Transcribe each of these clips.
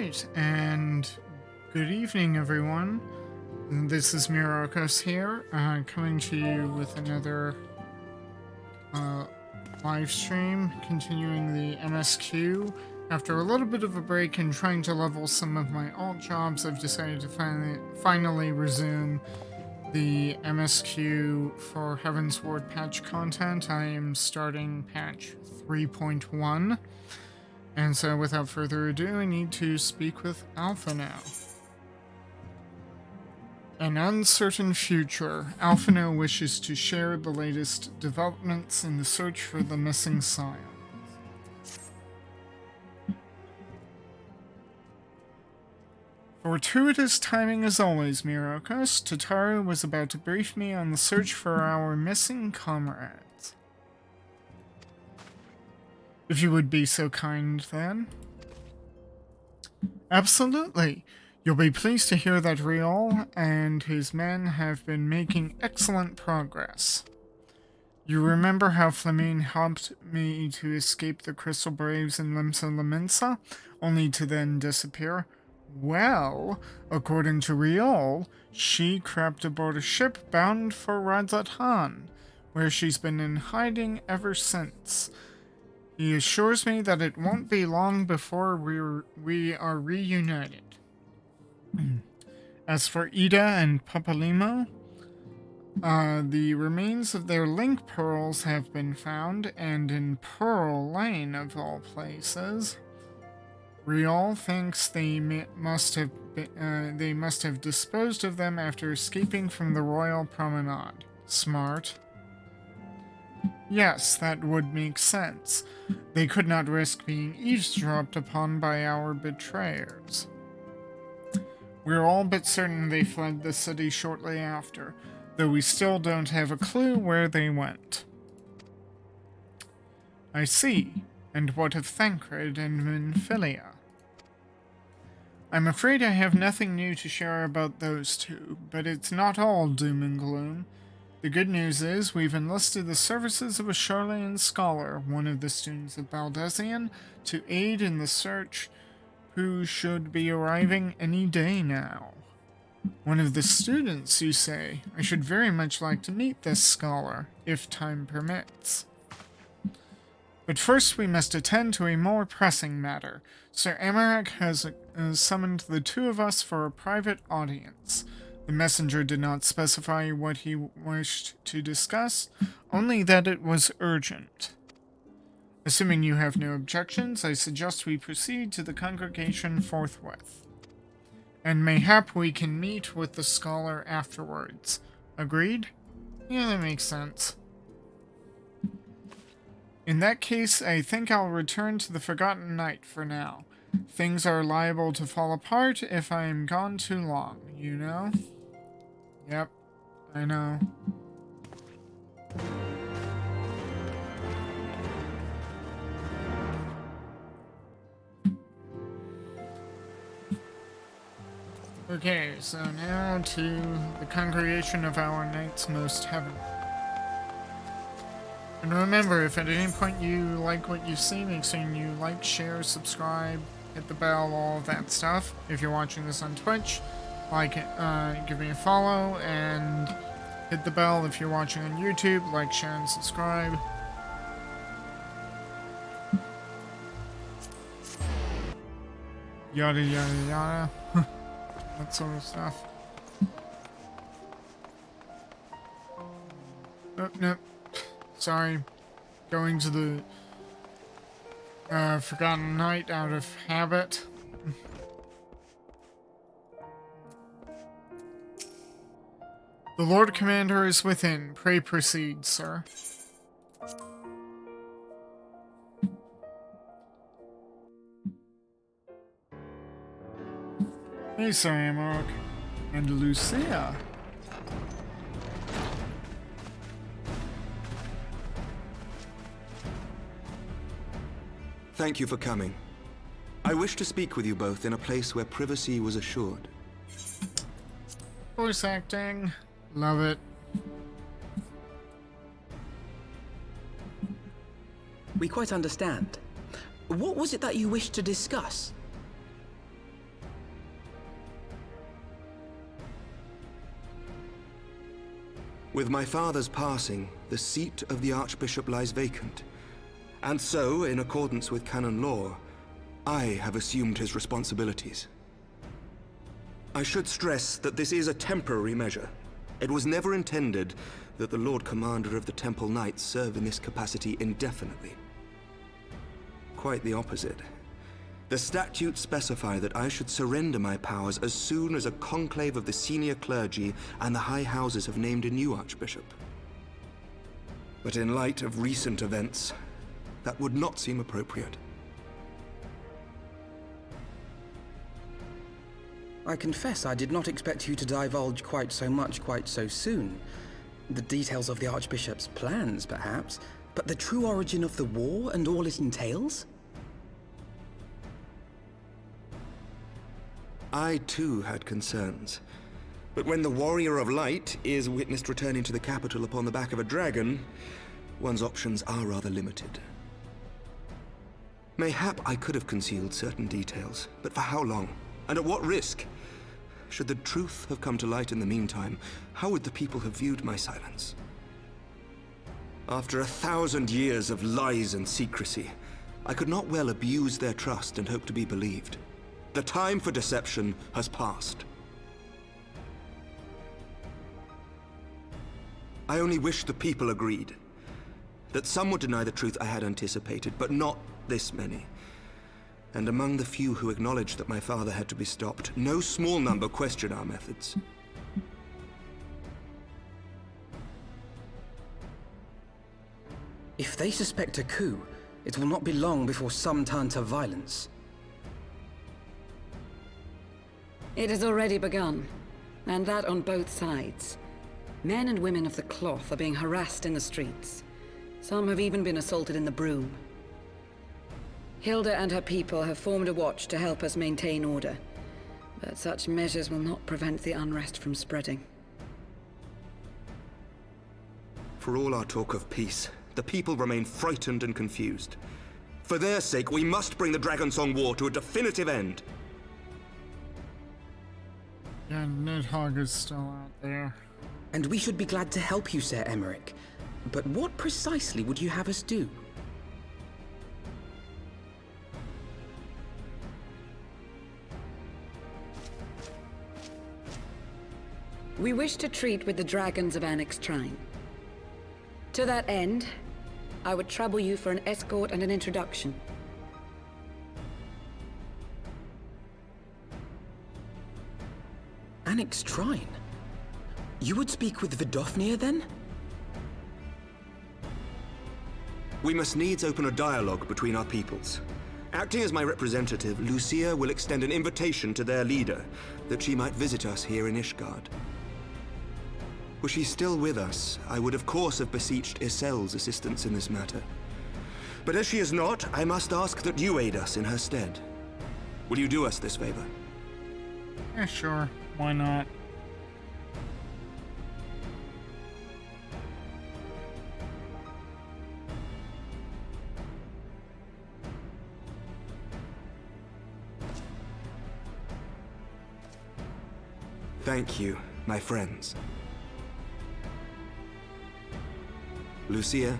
Alright, and good evening, everyone. This is Myrokos here, coming to you with another live stream, continuing the MSQ. After a little bit of a break and trying to level some of my alt jobs, I've decided to finally resume the MSQ for Heaven's Ward patch content. I am starting patch 3.1. And so, without further ado, I need to speak with Alpha now. An uncertain future. Alpha now wishes to share the latest developments in the search for the missing scion. Fortuitous timing as always, Myrokos. Tataru was about to brief me on the search for our missing comrades. If you would be so kind, then. Absolutely. You'll be pleased to hear that Riol and his men have been making excellent progress. You remember how Flamine helped me to escape the Crystal Braves in Limsa Laminsa, only to then disappear? Well, according to Riol, she crept aboard a ship bound for Radzatan, where she's been in hiding ever since. He assures me that it won't be long before we are reunited. As for Ida and Papalimo, the remains of their link pearls have been found, and in Pearl Lane, of all places. Riol thinks they must have disposed of them after escaping from the Royal Promenade. Smart. Yes, that would make sense. They could not risk being eavesdropped upon by our betrayers. We're all but certain they fled the city shortly after, though we still don't have a clue where they went. I see. And what of Thancred and Minfilia? I'm afraid I have nothing new to share about those two, but it's not all doom and gloom. The good news is we've enlisted the services of a Charlean scholar, one of the students of Baldesion, to aid in the search, who should be arriving any day now. One of the students, you say? I should very much like to meet this scholar, if time permits. But first we must attend to a more pressing matter. Sir Amarak has summoned the two of us for a private audience. The messenger did not specify what he wished to discuss, only that it was urgent. Assuming you have no objections, I suggest we proceed to the congregation forthwith. And mayhap we can meet with the scholar afterwards. Agreed? Yeah, that makes sense. In that case, I think I'll return to the Forgotten Night for now. Things are liable to fall apart if I am gone too long, you know? Yep, I know. Okay, so now to the congregation of our Knights Most Heaven. And remember, if at any point you like what you see, make sure you like, share, subscribe, hit the bell, all of that stuff. If you're watching this on Twitch, like it, give me a follow, and hit the bell if you're watching on YouTube. Like, share, and subscribe. Yada yada yada. That sort of stuff. Oh, nope. Sorry. Going to the Forgotten Night out of habit. The Lord Commander is within. Pray proceed, sir. Hey, Sir Amarok. And Lucia. Thank you for coming. I wish to speak with you both in a place where privacy was assured. Voice acting. Love it. We quite understand. What was it that you wished to discuss? With my father's passing, the seat of the Archbishop lies vacant. And so, in accordance with canon law, I have assumed his responsibilities. I should stress that this is a temporary measure. It was never intended that the Lord Commander of the Temple Knights serve in this capacity indefinitely. Quite the opposite. The statutes specify that I should surrender my powers as soon as a conclave of the senior clergy and the high houses have named a new archbishop. But in light of recent events, that would not seem appropriate. I confess I did not expect you to divulge quite so much quite so soon. The details of the Archbishop's plans, perhaps, but the true origin of the war and all it entails? I too had concerns. But when the Warrior of Light is witnessed returning to the capital upon the back of a dragon, one's options are rather limited. Mayhap I could have concealed certain details, but for how long? And at what risk? Should the truth have come to light in the meantime, how would the people have viewed my silence? After 1,000 years of lies and secrecy, I could not well abuse their trust and hope to be believed. The time for deception has passed. I only wish the people agreed. That some would deny the truth I had anticipated, but not this many. And among the few who acknowledged that my father had to be stopped, no small number questioned our methods. If they suspect a coup, it will not be long before some turn to violence. It has already begun, and that on both sides. Men and women of the cloth are being harassed in the streets. Some have even been assaulted in the Broom. Hilda and her people have formed a watch to help us maintain order, but such measures will not prevent the unrest from spreading. For all our talk of peace, the people remain frightened and confused. For their sake, we must bring the Dragonsong War to a definitive end. Yeah, Nidhogg is still out there. And we should be glad to help you, Sir Emmerich. But what precisely would you have us do? We wish to treat with the dragons of Annex Trine. To that end, I would trouble you for an escort and an introduction. Annex Trine? You would speak with Vidofnir, then? We must needs open a dialogue between our peoples. Acting as my representative, Lucia will extend an invitation to their leader, that she might visit us here in Ishgard. Were she still with us, I would of course have beseeched Isel's assistance in this matter. But as she is not, I must ask that you aid us in her stead. Will you do us this favor? Yeah, sure. Why not? Thank you, my friends. Lucia,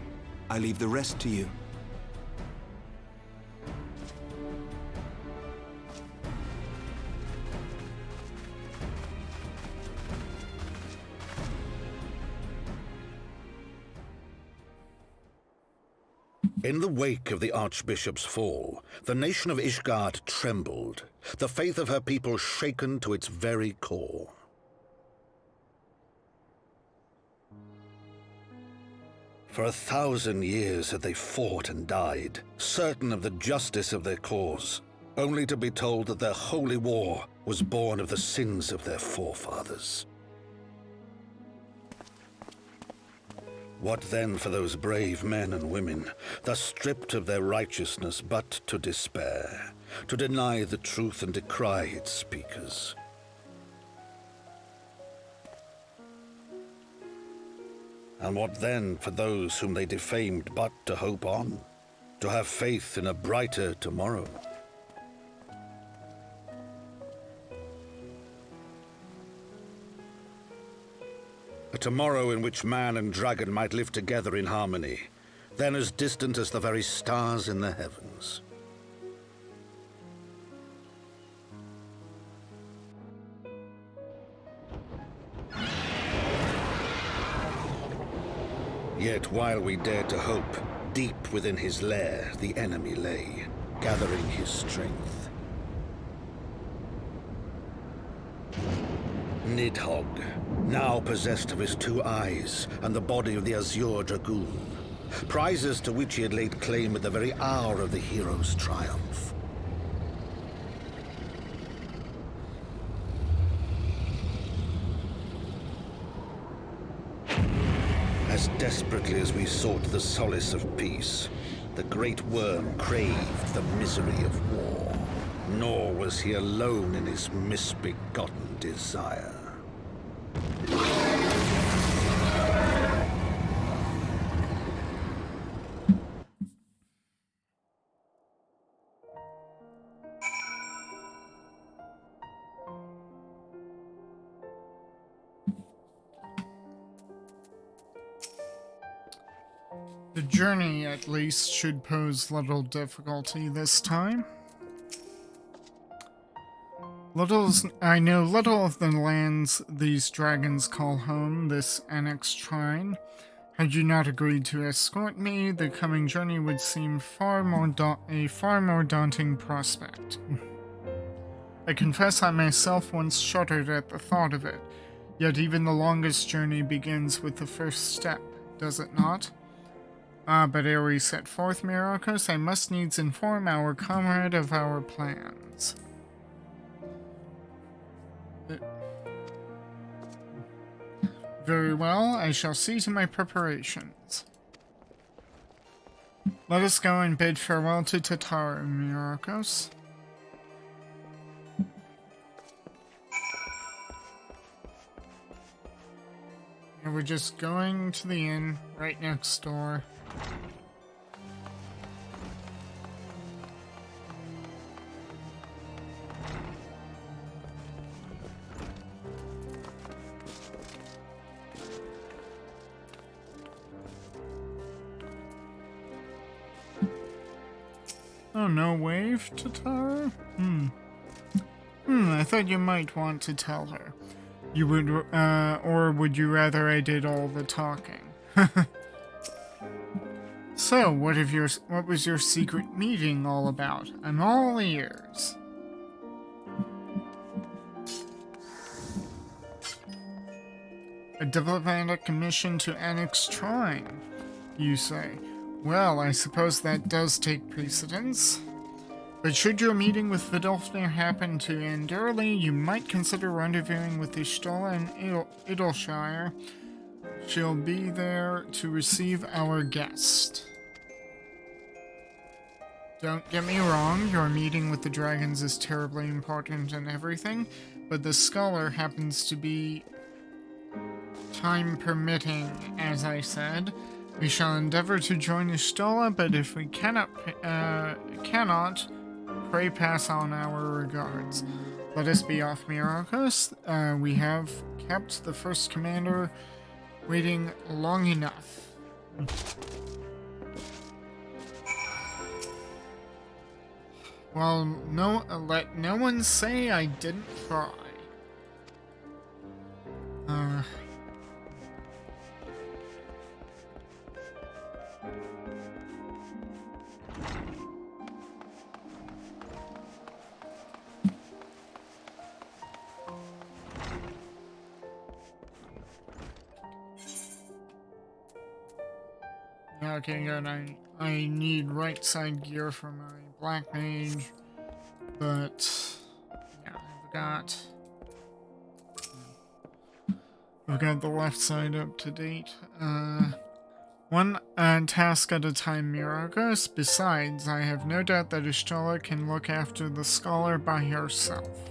I leave the rest to you. In the wake of the Archbishop's fall, the nation of Ishgard trembled, the faith of her people shaken to its very core. For 1,000 years had they fought and died, certain of the justice of their cause, only to be told that their holy war was born of the sins of their forefathers. What then for those brave men and women, thus stripped of their righteousness but to despair, to deny the truth and decry its speakers? And what then for those whom they defamed but to hope on, to have faith in a brighter tomorrow? A tomorrow in which man and dragon might live together in harmony, then as distant as the very stars in the heavens. Yet while we dared to hope, deep within his lair the enemy lay, gathering his strength. Nidhogg, now possessed of his 2 eyes and the body of the Azure Dragoon, prizes to which he had laid claim at the very hour of the hero's triumph. As desperately as we sought the solace of peace, the great worm craved the misery of war. Nor was he alone in his misbegotten desire. The journey, at least, should pose little difficulty this time. I know little of the lands these dragons call home, this annexed shrine. Had you not agreed to escort me, the coming journey would seem a far more daunting prospect. I confess I myself once shuddered at the thought of it, yet even the longest journey begins with the first step, does it not? But ere we set forth, Myrokos, I must needs inform our comrade of our plans. Very well, I shall see to my preparations. Let us go and bid farewell to Tataru, Myrokos. And we're just going to the inn right next door. Oh, no wave, Tataru? I thought you might want to tell her. You would, or would you rather I did all the talking? So, what was your secret meeting all about? I'm all ears. A diplomatic mission to annex Shrine, you say? Well, I suppose that does take precedence. But should your meeting with Vidolfnir happen to end early, you might consider rendezvousing with Ishtola in Idleshire. She'll be there to receive our guest. Don't get me wrong, your meeting with the dragons is terribly important and everything, but the scholar happens to be time permitting, as I said. We shall endeavor to join Ishtola, but if we cannot, pray pass on our regards. Let us be off, Myrokos. We have kept the first commander waiting long enough. Well, let no one say I didn't try. Okay, good. I need right side gear for my black mage, but yeah, I've got the left side up to date. One task at a time, Myrokos. Besides, I have no doubt that Ishtola can look after the scholar by herself.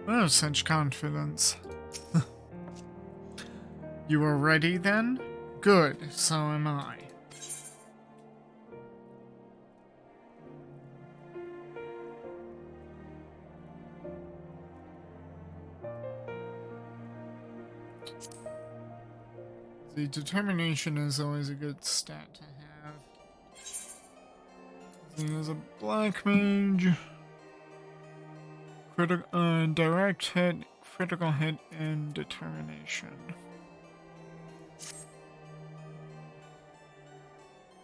Oh, such confidence. You are ready then? Good, so am I. The determination is always a good stat to have. He is a black mage. Direct hit, critical hit, and determination.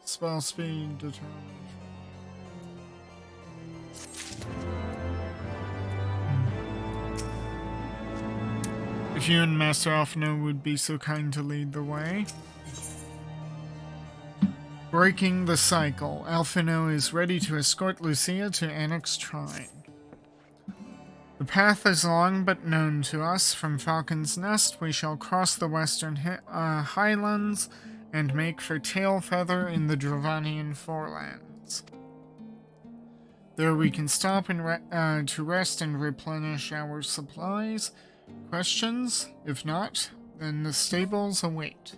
Spell speed, determination. If you and Master Alphino would be so kind to lead the way. Breaking the cycle. Alphino is ready to escort Lucia to Annex Shrine. The path is long but known to us. From Falcon's Nest, we shall cross the western highlands and make for Tailfeather in the Dravanian Forelands. There we can stop and to rest and replenish our supplies. Questions? If not, then the stables await.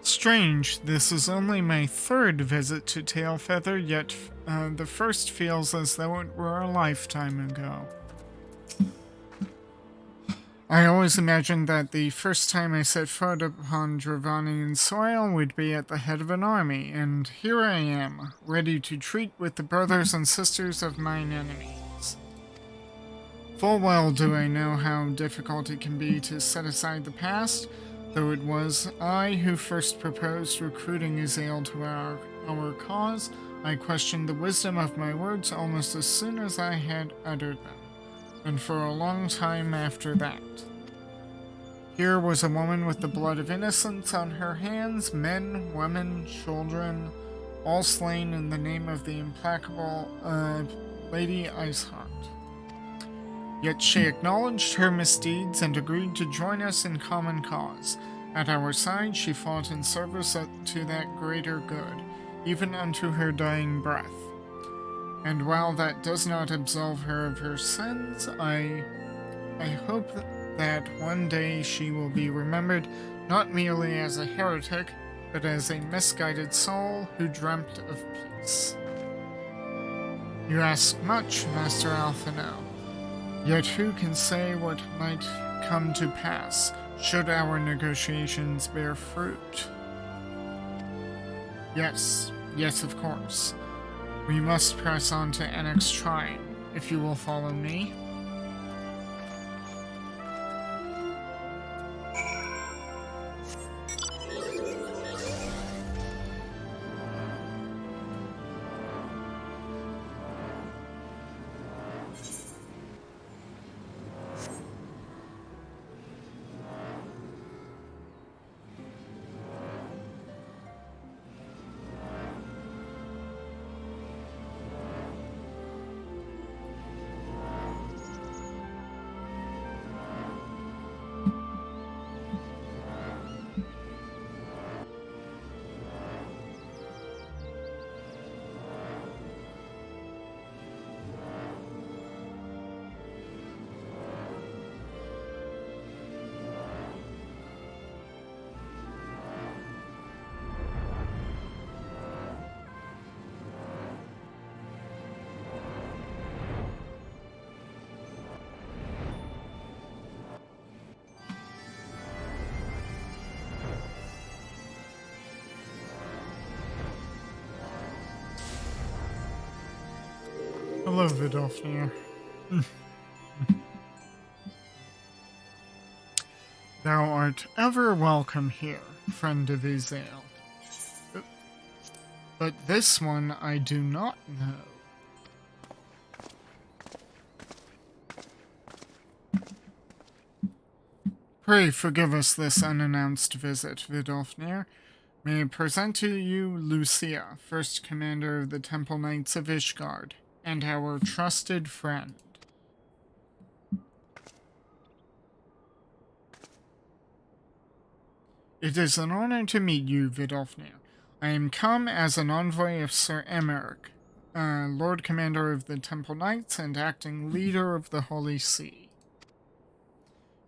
Strange, this is only my third visit to Tailfeather, yet the first feels as though it were a lifetime ago. I always imagined that the first time I set foot upon Dravanian soil would be at the head of an army, and here I am, ready to treat with the brothers and sisters of mine enemies. Full well do I know how difficult it can be to set aside the past, though it was I who first proposed recruiting Azale to our cause. I questioned the wisdom of my words almost as soon as I had uttered them, and for a long time after that. Here was a woman with the blood of innocence on her hands, men, women, children, all slain in the name of the implacable Lady Iceheart. Yet she acknowledged her misdeeds and agreed to join us in common cause. At our side, she fought in service to that greater good, even unto her dying breath. And while that does not absolve her of her sins, I hope that one day she will be remembered not merely as a heretic, but as a misguided soul who dreamt of peace. You ask much, Master Alphino. Yet who can say what might come to pass, should our negotiations bear fruit? Yes, of course. We must press on to Annex Shrine, if you will follow me. Hello, Vidofnir. Thou art ever welcome here, friend of Azale. But this one I do not know. Pray forgive us this unannounced visit, Vidofnir. May I present to you Lucia, first commander of the Temple Knights of Ishgard, and our trusted friend. It is an honor to meet you, Vidofnir. I am come as an envoy of Sir Emeric, Lord Commander of the Temple Knights and acting leader of the Holy See.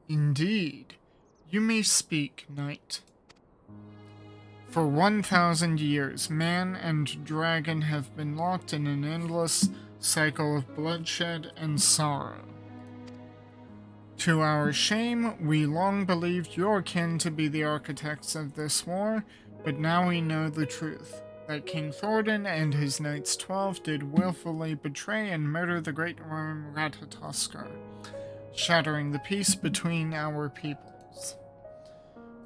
Indeed. You may speak, Knight. For 1,000 years, man and dragon have been locked in an endless cycle of bloodshed and sorrow. To our shame, we long believed your kin to be the architects of this war, but now we know the truth, that King Thordan and his Knights 12 did willfully betray and murder the great worm Ratatoskar, shattering the peace between our peoples.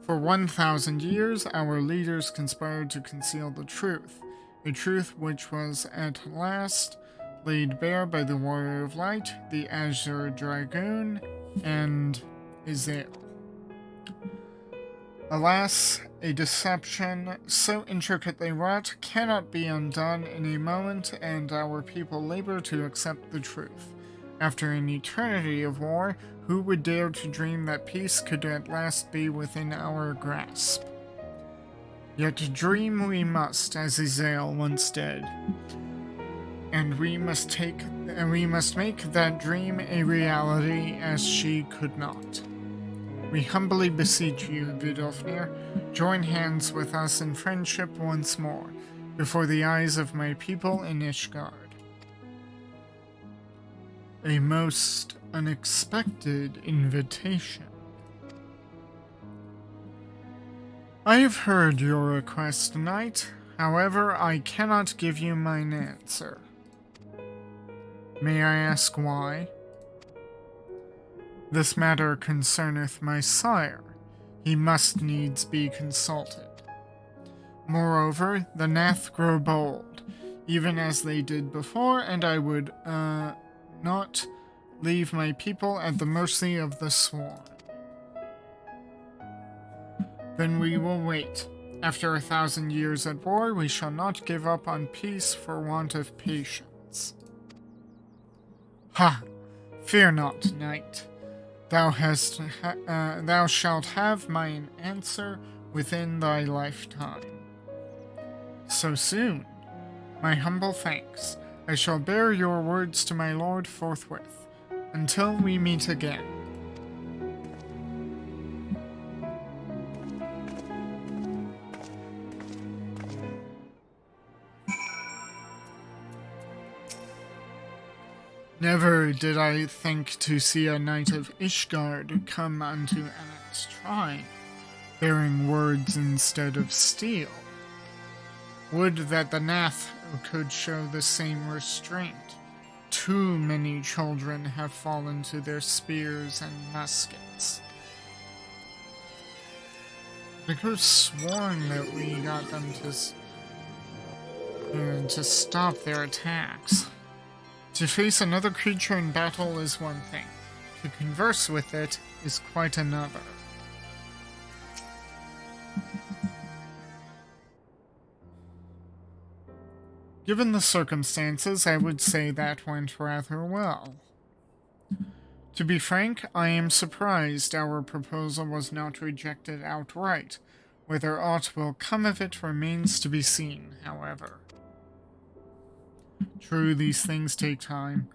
For 1,000 years, our leaders conspired to conceal the truth, a truth which was at last laid bare by the Warrior of Light, the Azure Dragoon, and Izael. Alas, a deception so intricately wrought cannot be undone in a moment, and our people labor to accept the truth. After an eternity of war, who would dare to dream that peace could at last be within our grasp? Yet dream we must, as Izael once did, and we must make that dream a reality as she could not. We humbly beseech you, Vidofnir, join hands with us in friendship once more, before the eyes of my people in Ishgard. A most unexpected invitation. I have heard your request, Knight. However, I cannot give you mine answer. May I ask why? This matter concerneth my sire. He must needs be consulted. Moreover, the Nath grow bold, even as they did before, and I would, not leave my people at the mercy of the swarm. Then we will wait. After 1,000 years at war, we shall not give up on peace for want of patience. Ha! Fear not, Knight. Thou shalt have mine answer within thy lifetime. So soon? My humble thanks. I shall bear your words to my lord forthwith. Until we meet again. Never did I think to see a knight of Ishgard come unto Anak's shrine, bearing words instead of steel. Would that the Nath could show the same restraint. Too many children have fallen to their spears and muskets. I could have sworn that we got them to stop their attacks. To face another creature in battle is one thing. To converse with it is quite another. Given the circumstances, I would say that went rather well. To be frank, I am surprised our proposal was not rejected outright. Whether aught will come of it remains to be seen, however. True, these things take time.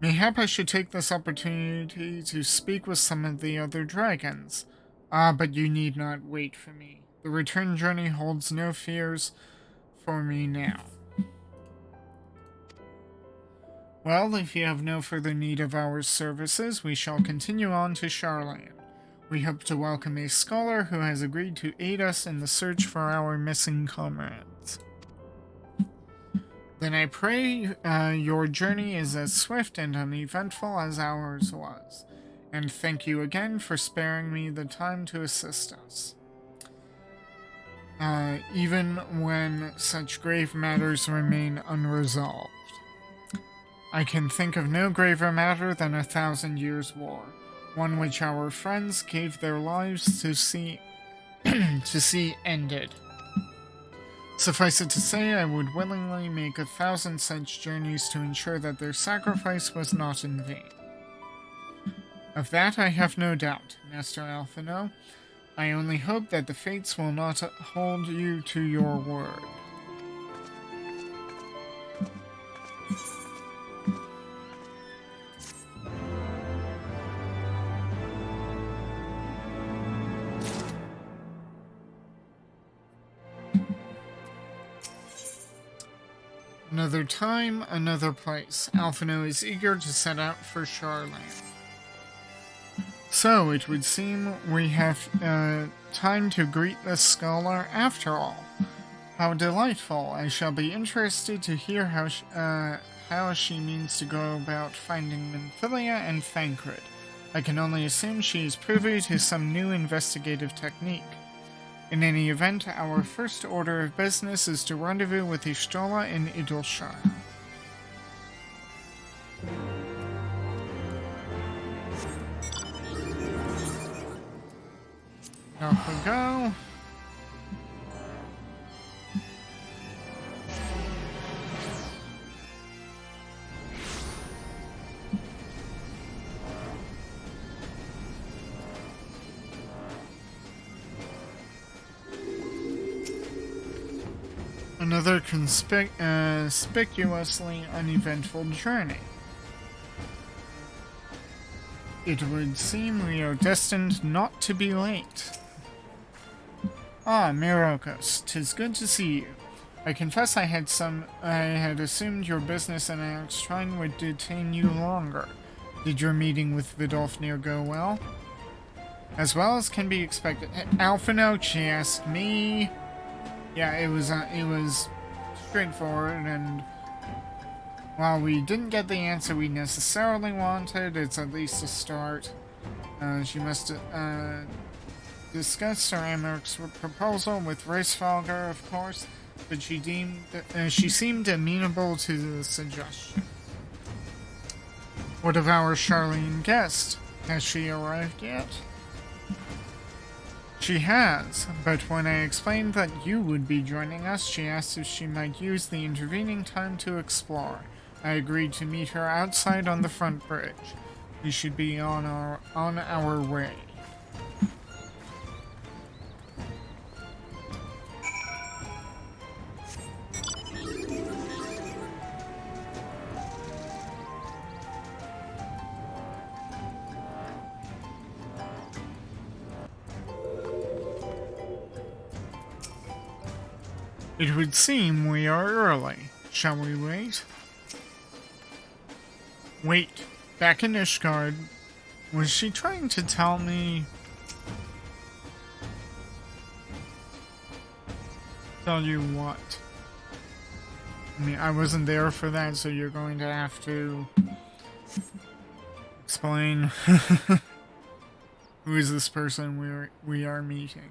Mayhap I should take this opportunity to speak with some of the other dragons. But you need not wait for me. The return journey holds no fears for me now. Well, if you have no further need of our services, we shall continue on to Sharlayan. We hope to welcome a scholar who has agreed to aid us in the search for our missing comrades. Then I pray your journey is as swift and uneventful as ours was, and thank you again for sparing me the time to assist us. Even when such grave matters remain unresolved. I can think of no graver matter than 1,000 years' war. one which our friends gave their lives to see to see ended. Suffice it to say, I would willingly make 1,000 such journeys to ensure that their sacrifice was not in vain. Of that I have no doubt, Master Alphino. I only hope that the fates will not hold you to your word. Another time, another place. Alphino is eager to set out for Charland. So, it would seem we have time to greet the scholar after all. How delightful. I shall be interested to hear how she means to go about finding Minfilia and Thancred. I can only assume she is privy to some new investigative technique. In any event, our first order of business is to rendezvous with Ishtola in Idleshire. Off we go. Another conspicuously uneventful journey. It would seem we are destined not to be late. Ah, Myrokos, 'tis good to see you. I confess I had assumed your business in Axtrine would detain you longer. Did your meeting with Vidolfnir go well? As well as can be expected. Alphino, she asked me. Yeah, it was straightforward, and while we didn't get the answer we necessarily wanted, it's at least a start. She must discuss Sir Amaric's proposal with Reisvalger, of course, but she seemed amenable to the suggestion. What of our Charlene guest? Has she arrived yet? She has, but when I explained that you would be joining us, she asked if she might use the intervening time to explore. I agreed to meet her outside on the front bridge. We should be on our way. It would seem we are early. Shall we wait? Wait. Back in Ishgard, was she trying to tell me... Tell you what? I mean, I wasn't there for that, so you're going to have to... explain. Who is this person we are meeting?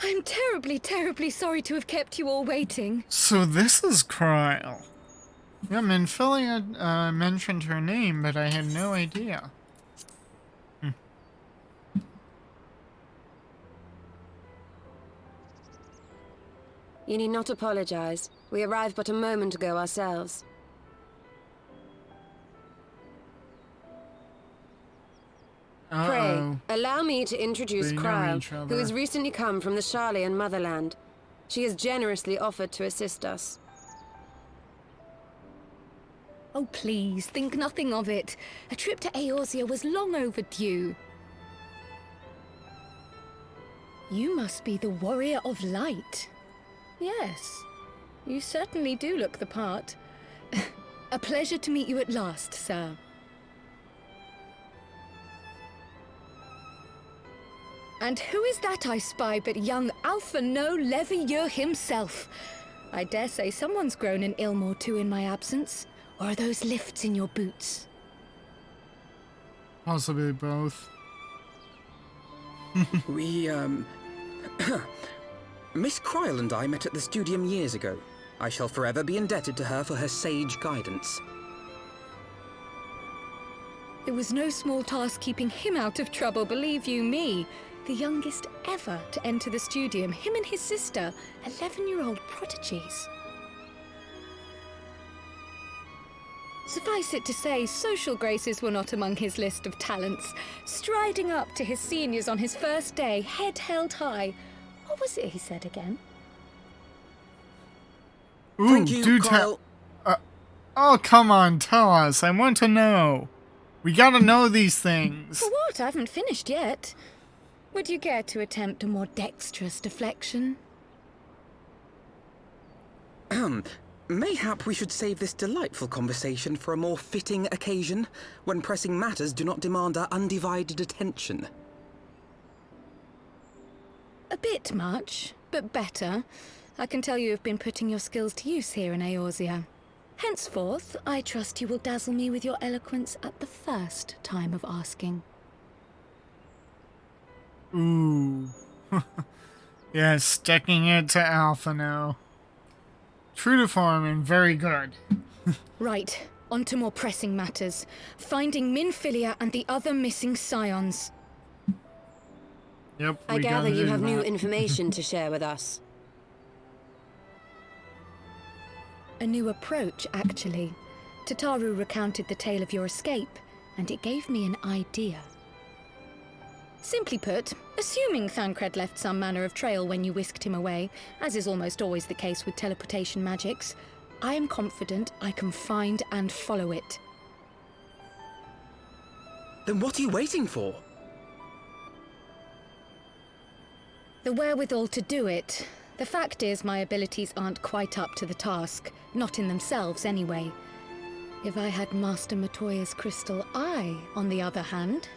I'm terribly sorry to have kept you all waiting. So this is Kryle. Yeah, Minfilia mentioned her name, but I had no idea. You need not apologize. We arrived but a moment ago ourselves. Pray, allow me to introduce Kryle, who has recently come from the Sharlayan motherland. She has generously offered to assist us. Oh, please, think nothing of it. A trip to Eorzea was long overdue. You must be the Warrior of Light. Yes, you certainly do look the part. A pleasure to meet you at last, sir. And who is that I spy but young Alphino Levieux himself? I dare say someone's grown an ilm or two in my absence. Or are those lifts in your boots? Possibly both. We, Miss Kryl and I met at the Studium years ago. I shall forever be indebted to her for her sage guidance. It was no small task keeping him out of trouble, believe you me. The youngest ever to enter the Studium, him and his sister, 11-year-old prodigies. Suffice it to say, social graces were not among his list of talents. Striding up to his seniors on his first day, head held high. What was it he said again? Ooh, Thank you, do Kryl. Oh, come on, tell us. I want to know. We gotta know these things. For what? I haven't finished yet. Would you care to attempt a more dexterous deflection? Mayhap we should save this delightful conversation for a more fitting occasion, when pressing matters do not demand our undivided attention. A bit much, but better. I can tell you have been putting your skills to use here in Eorzea. Henceforth, I trust you will dazzle me with your eloquence at the first time of asking. Ooh. Yeah, sticking it to Alphino. True to form and very good. Right, on to more pressing matters. Finding Minfilia and the other missing scions. Yep, I gather you have new information to share with us. A new approach, actually. Tataru recounted the tale of your escape, and it gave me an idea. Simply put, assuming Thancred left some manner of trail when you whisked him away, as is almost always the case with teleportation magics, I am confident I can find and follow it. Then what are you waiting for? The wherewithal to do it. The fact is, my abilities aren't quite up to the task. Not in themselves, anyway. If I had Master Matoya's crystal eye, on the other hand...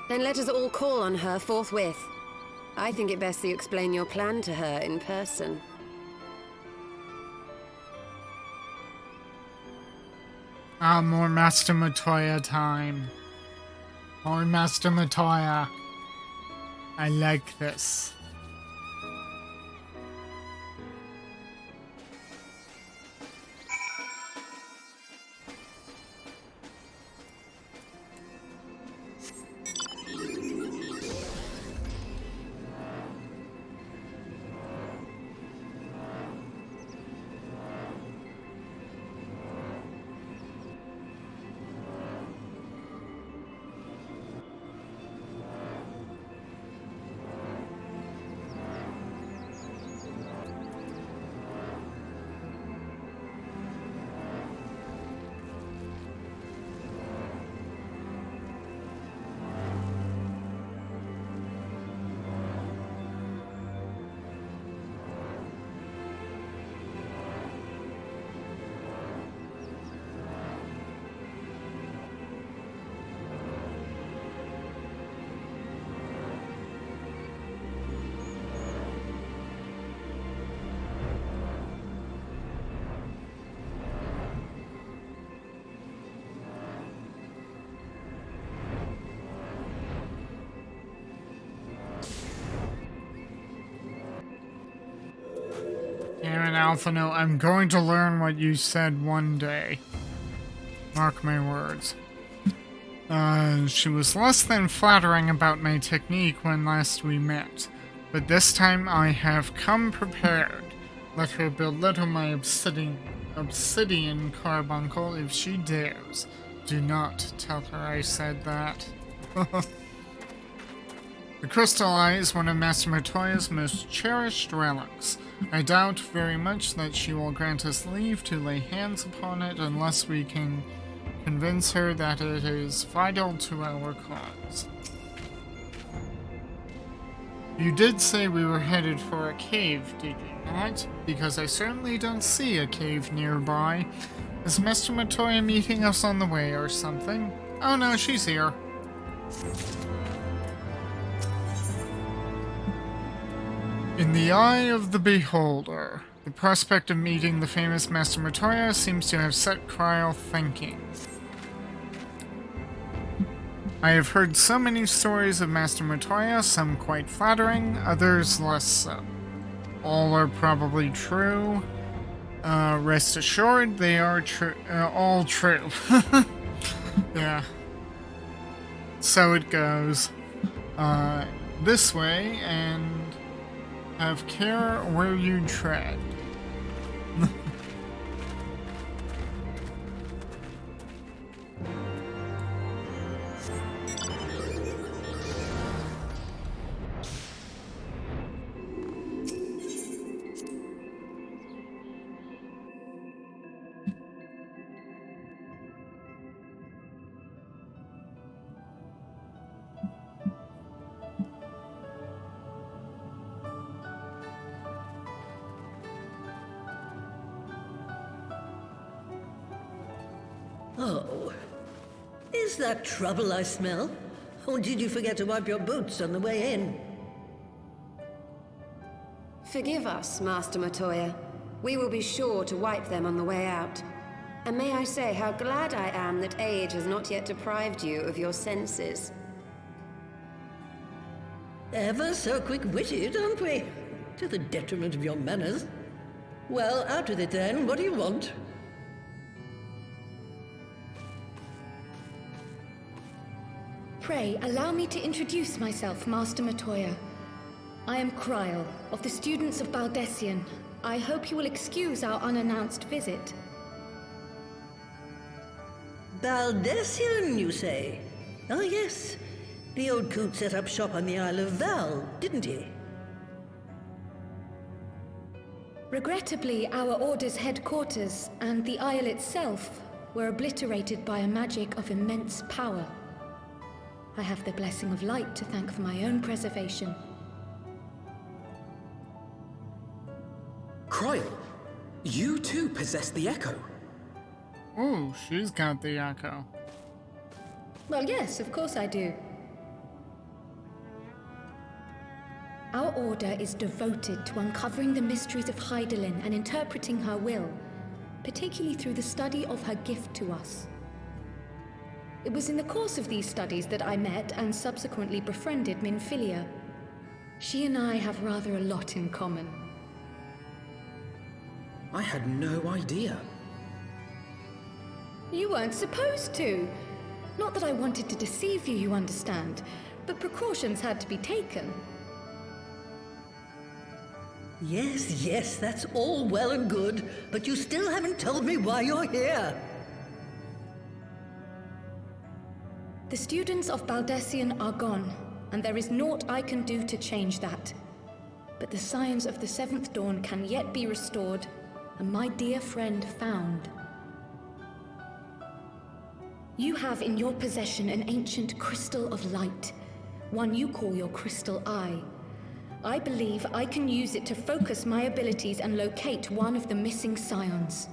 Then let us all call on her forthwith. I think it best that you explain your plan to her in person. More Master Matoya time. More Master Matoya. I like this. Damn it, Alphino, I'm going to learn what you said one day. Mark my words. She was less than flattering about my technique when last we met, but this time I have come prepared. Let her belittle my obsidian carbuncle if she dares. Do not tell her I said that. The crystal eye is one of Master Matoya's most cherished relics. I doubt very much that she will grant us leave to lay hands upon it unless we can convince her that it is vital to our cause. You did say we were headed for a cave, did you not? Because I certainly don't see a cave nearby. Is Master Matoya meeting us on the way or something? Oh no, she's here. In the eye of the beholder, the prospect of meeting the famous Master Matoya seems to have set Kryl thinking. I have heard so many stories of Master Matoya, some quite flattering, others less so. All are probably true. Rest assured, they are all true. Yeah. So it goes. This way, and have care where you tread. Oh. Is that trouble I smell? Or did you forget to wipe your boots on the way in? Forgive us, Master Matoya. We will be sure to wipe them on the way out. And may I say how glad I am that age has not yet deprived you of your senses. Ever so quick-witted, aren't we? To the detriment of your manners. Well, out with it then. What do you want? Pray, allow me to introduce myself, Master Matoya. I am Kryl, of the students of Baldessian. I hope you will excuse our unannounced visit. Baldessian, you say? Oh, yes. The old coot set up shop on the Isle of Val, didn't he? Regrettably, our order's headquarters and the Isle itself were obliterated by a magic of immense power. I have the blessing of light to thank for my own preservation. Kryl, you too possess the Echo. Ooh, she's got the echo. Well, yes, of course I do. Our order is devoted to uncovering the mysteries of Hydaelyn and interpreting her will, particularly through the study of her gift to us. It was in the course of these studies that I met and subsequently befriended Minfilia. She and I have rather a lot in common. I had no idea. You weren't supposed to. Not that I wanted to deceive you, you understand, but precautions had to be taken. Yes, yes, that's all well and good, but you still haven't told me why you're here. The students of Baldessian are gone, and there is naught I can do to change that. But the science of the Seventh Dawn can yet be restored, and my dear friend found. You have in your possession an ancient crystal of light, one you call your crystal eye. I believe I can use it to focus my abilities and locate one of the missing scions.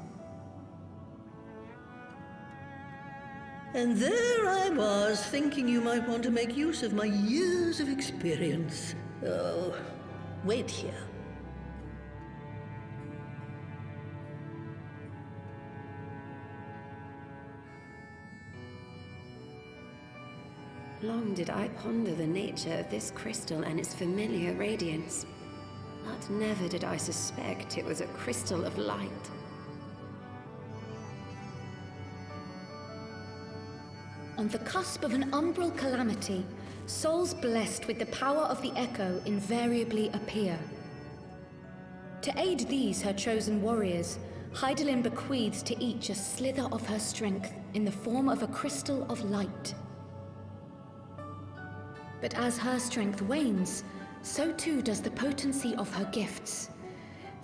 And there I was, thinking you might want to make use of my years of experience. Oh, wait here. Long did I ponder the nature of this crystal and its familiar radiance, but never did I suspect it was a crystal of light. On the cusp of an umbral calamity, souls blessed with the power of the Echo invariably appear. To aid these, her chosen warriors, Hydaelyn bequeaths to each a slither of her strength in the form of a crystal of light. But as her strength wanes, so too does the potency of her gifts.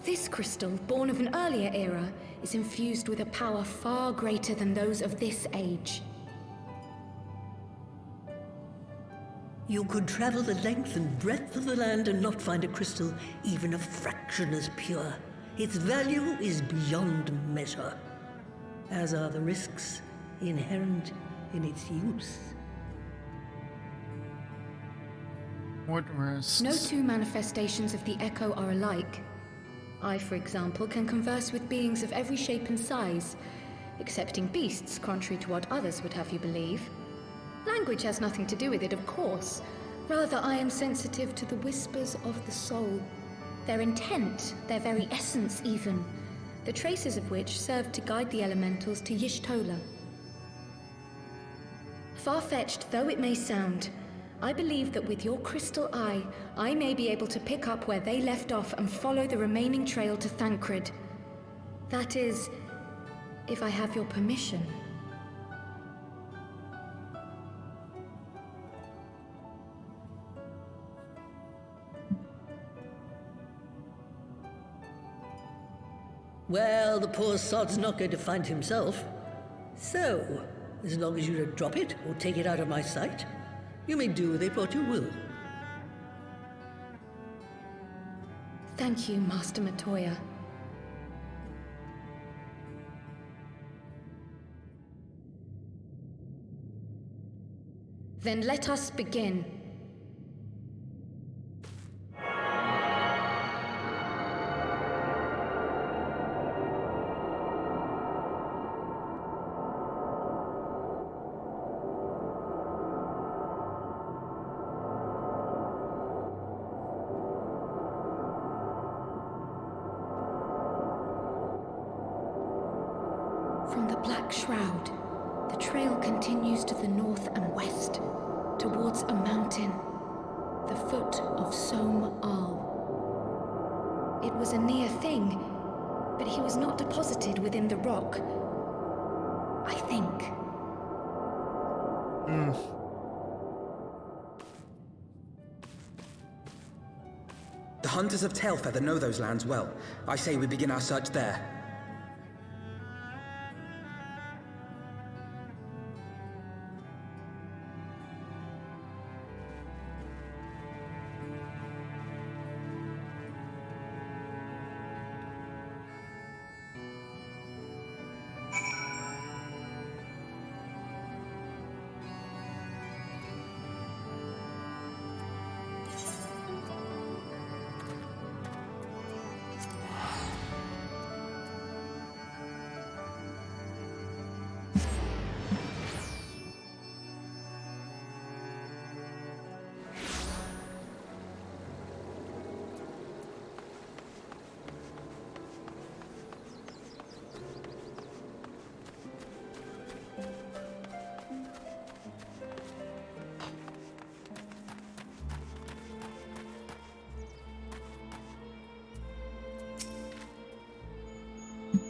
This crystal, born of an earlier era, is infused with a power far greater than those of this age. You could travel the length and breadth of the land and not find a crystal even a fraction as pure. Its value is beyond measure, as are the risks inherent in its use. What risks? No two manifestations of the Echo are alike. I, for example, can converse with beings of every shape and size, excepting beasts, contrary to what others would have you believe. Language has nothing to do with it, of course. Rather, I am sensitive to the whispers of the soul. Their intent, their very essence even. The traces of which serve to guide the elementals to Y'shtola. Far-fetched though it may sound, I believe that with your crystal eye, I may be able to pick up where they left off and follow the remaining trail to Thancred. That is, if I have your permission. Well, the poor sod's not going to find himself. So, as long as you don't drop it or take it out of my sight, you may do with it what you will. Thank you, Master Matoya. Then let us begin. From the Black Shroud, the trail continues to the north and west, towards a mountain, the foot of Som Al. It was a near thing, but he was not deposited within the rock. I think. The hunters of Tailfeather know those lands well. I say we begin our search there.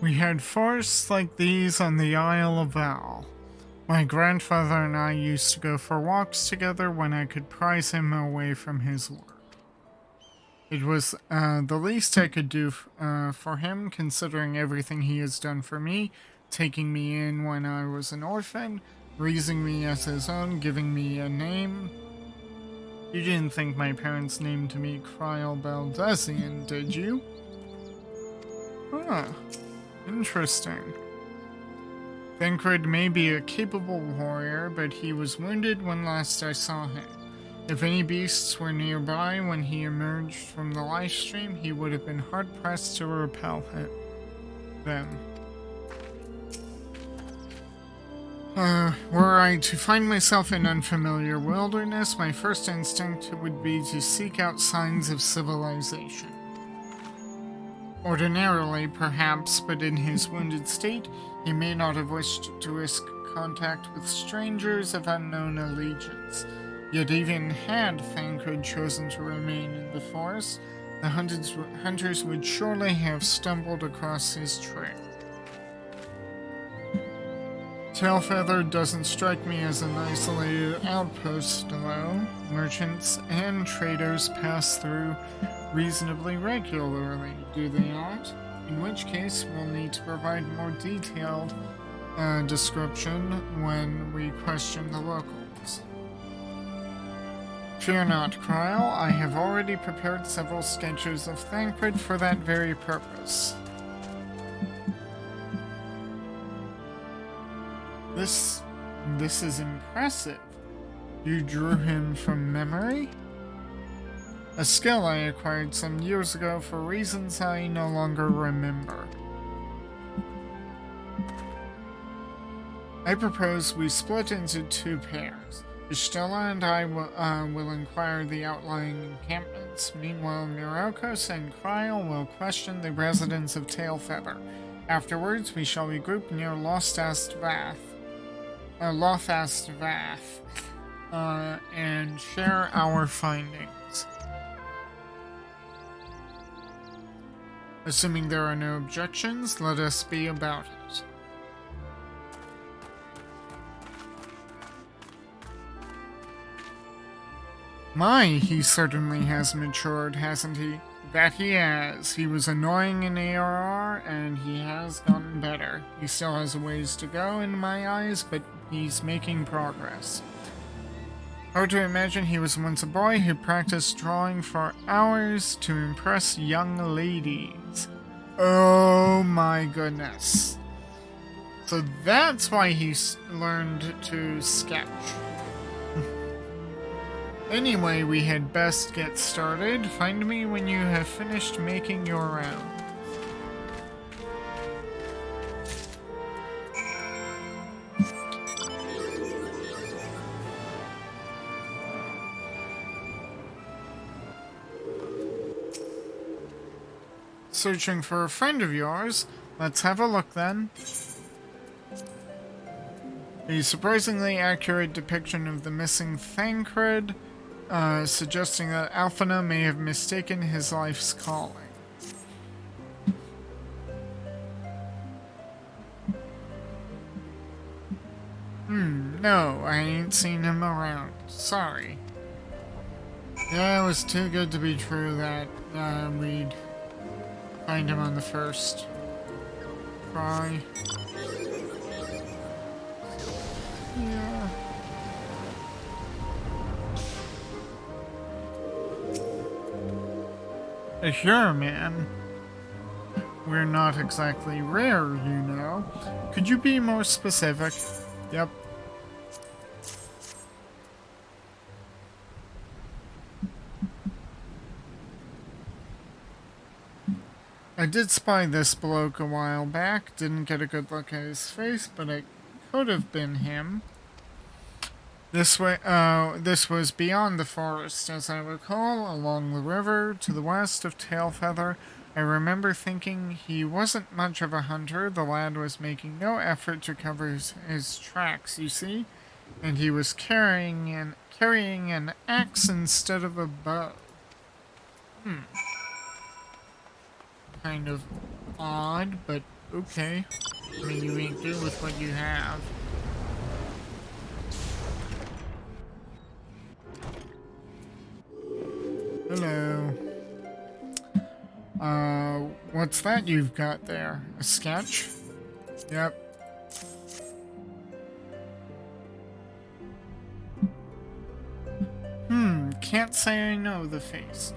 We had forests like these on the Isle of Val. My grandfather and I used to go for walks together when I could prise him away from his work. It was the least I could do for him, considering everything he has done for me, taking me in when I was an orphan, raising me as his own, giving me a name. You didn't think my parents named me Cryle Baldezian, did you? Huh. Interesting. Thancred may be a capable warrior, but he was wounded when last I saw him. If any beasts were nearby when he emerged from the livestream, he would have been hard-pressed to repel them. Were I to find myself in unfamiliar wilderness, my first instinct would be to seek out signs of civilization. Ordinarily, perhaps, but in his wounded state, he may not have wished to risk contact with strangers of unknown allegiance. Yet even had Thancred chosen to remain in the forest, the hunters would surely have stumbled across his trail. Tailfeather doesn't strike me as an isolated outpost, though. Merchants and traders pass through reasonably regularly, do they not? In which case, we'll need to provide more detailed description when we question the locals. Fear not, Cryle. I have already prepared several sketches of Thancred for that very purpose. This is impressive. You drew him from memory? A skill I acquired some years ago for reasons I no longer remember. I propose we split into 2 pairs. Estella and I will inquire the outlying encampments. Meanwhile, Myrokos and Kryl will question the residents of Tailfeather. Afterwards, we shall regroup near Lothast Vath, and share our findings. Assuming there are no objections, let us be about it. My, he certainly has matured, hasn't he? That he has. He was annoying in ARR, and he has gotten better. He still has a ways to go in my eyes, but he's making progress. Hard to imagine he was once a boy who practiced drawing for hours to impress young ladies. Oh my goodness. So that's why he learned to sketch. Anyway, we had best get started. Find me when you have finished making your round. Searching for a friend of yours? Let's have a look then. A surprisingly accurate depiction of the missing Thancred, suggesting that Alphina may have mistaken his life's calling. No, I ain't seen him around. Sorry. Yeah, it was too good to be true that we'd find him on the first try. Yeah. Sure, man. We're not exactly rare, you know. Could you be more specific? Yep. I did spy this bloke a while back. Didn't get a good look at his face, but it could have been him. This was beyond the forest, as I recall, along the river to the west of Tailfeather. I remember thinking he wasn't much of a hunter. The lad was making no effort to cover his tracks, you see, and he was carrying an axe instead of a bow. Kind of odd, but okay. I mean, you make do with what you have. Hello. What's that you've got there? A sketch? Yep. Can't say I know the face.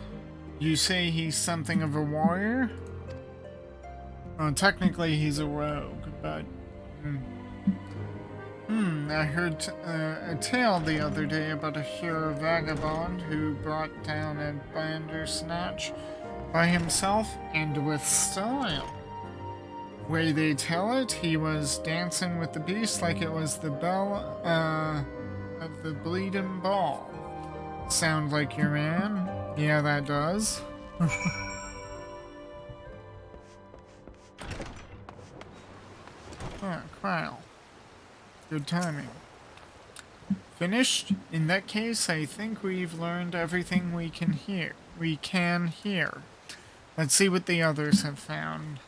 You say he's something of a warrior? Well, technically he's a rogue, but... I heard a tale the other day about a hero vagabond who brought down a Bandersnatch by himself and with style. Way they tell it, he was dancing with the beast like it was the bell of the bleeding ball. Sound like your man? Yeah, that does. Kryl. Good timing. Finished? In that case, I think we've learned everything we can hear. Let's see what the others have found.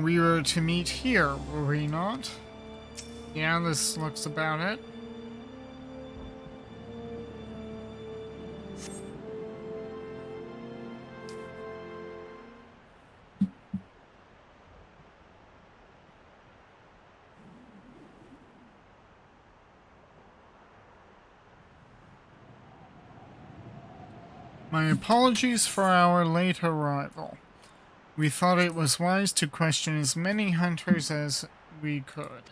We were to meet here, were we not? Yeah, this looks about it. My apologies for our late arrival. We thought it was wise to question as many hunters as we could.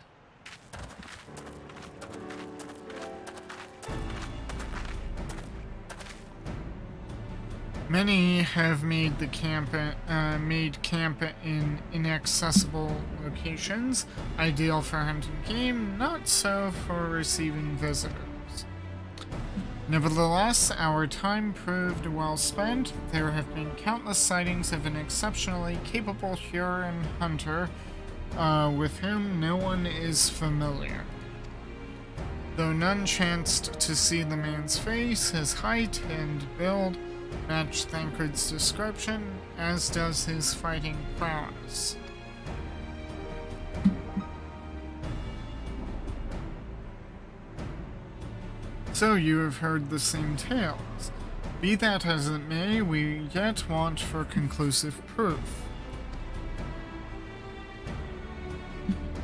Many have made camp in inaccessible locations, ideal for hunting game, not so for receiving visitors. Nevertheless, our time proved well spent. There have been countless sightings of an exceptionally capable Huron hunter with whom no one is familiar. Though none chanced to see the man's face, his height and build match Thancred's description, as does his fighting prowess. So you have heard the same tales. Be that as it may, we yet want for conclusive proof.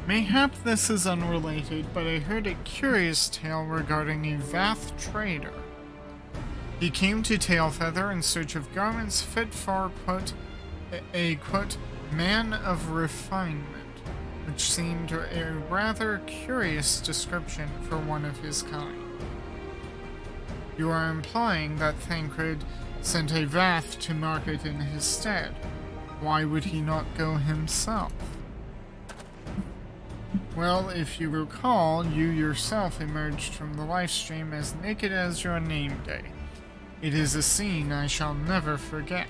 Mayhap this is unrelated, but I heard a curious tale regarding a Vath trader. He came to Tailfeather in search of garments fit for, quote, a, quote, man of refinement, which seemed a rather curious description for one of his kind. You are implying that Thancred sent a Vath to market in his stead. Why would he not go himself? Well, if you recall, you yourself emerged from the livestream as naked as your name day. It is a scene I shall never forget.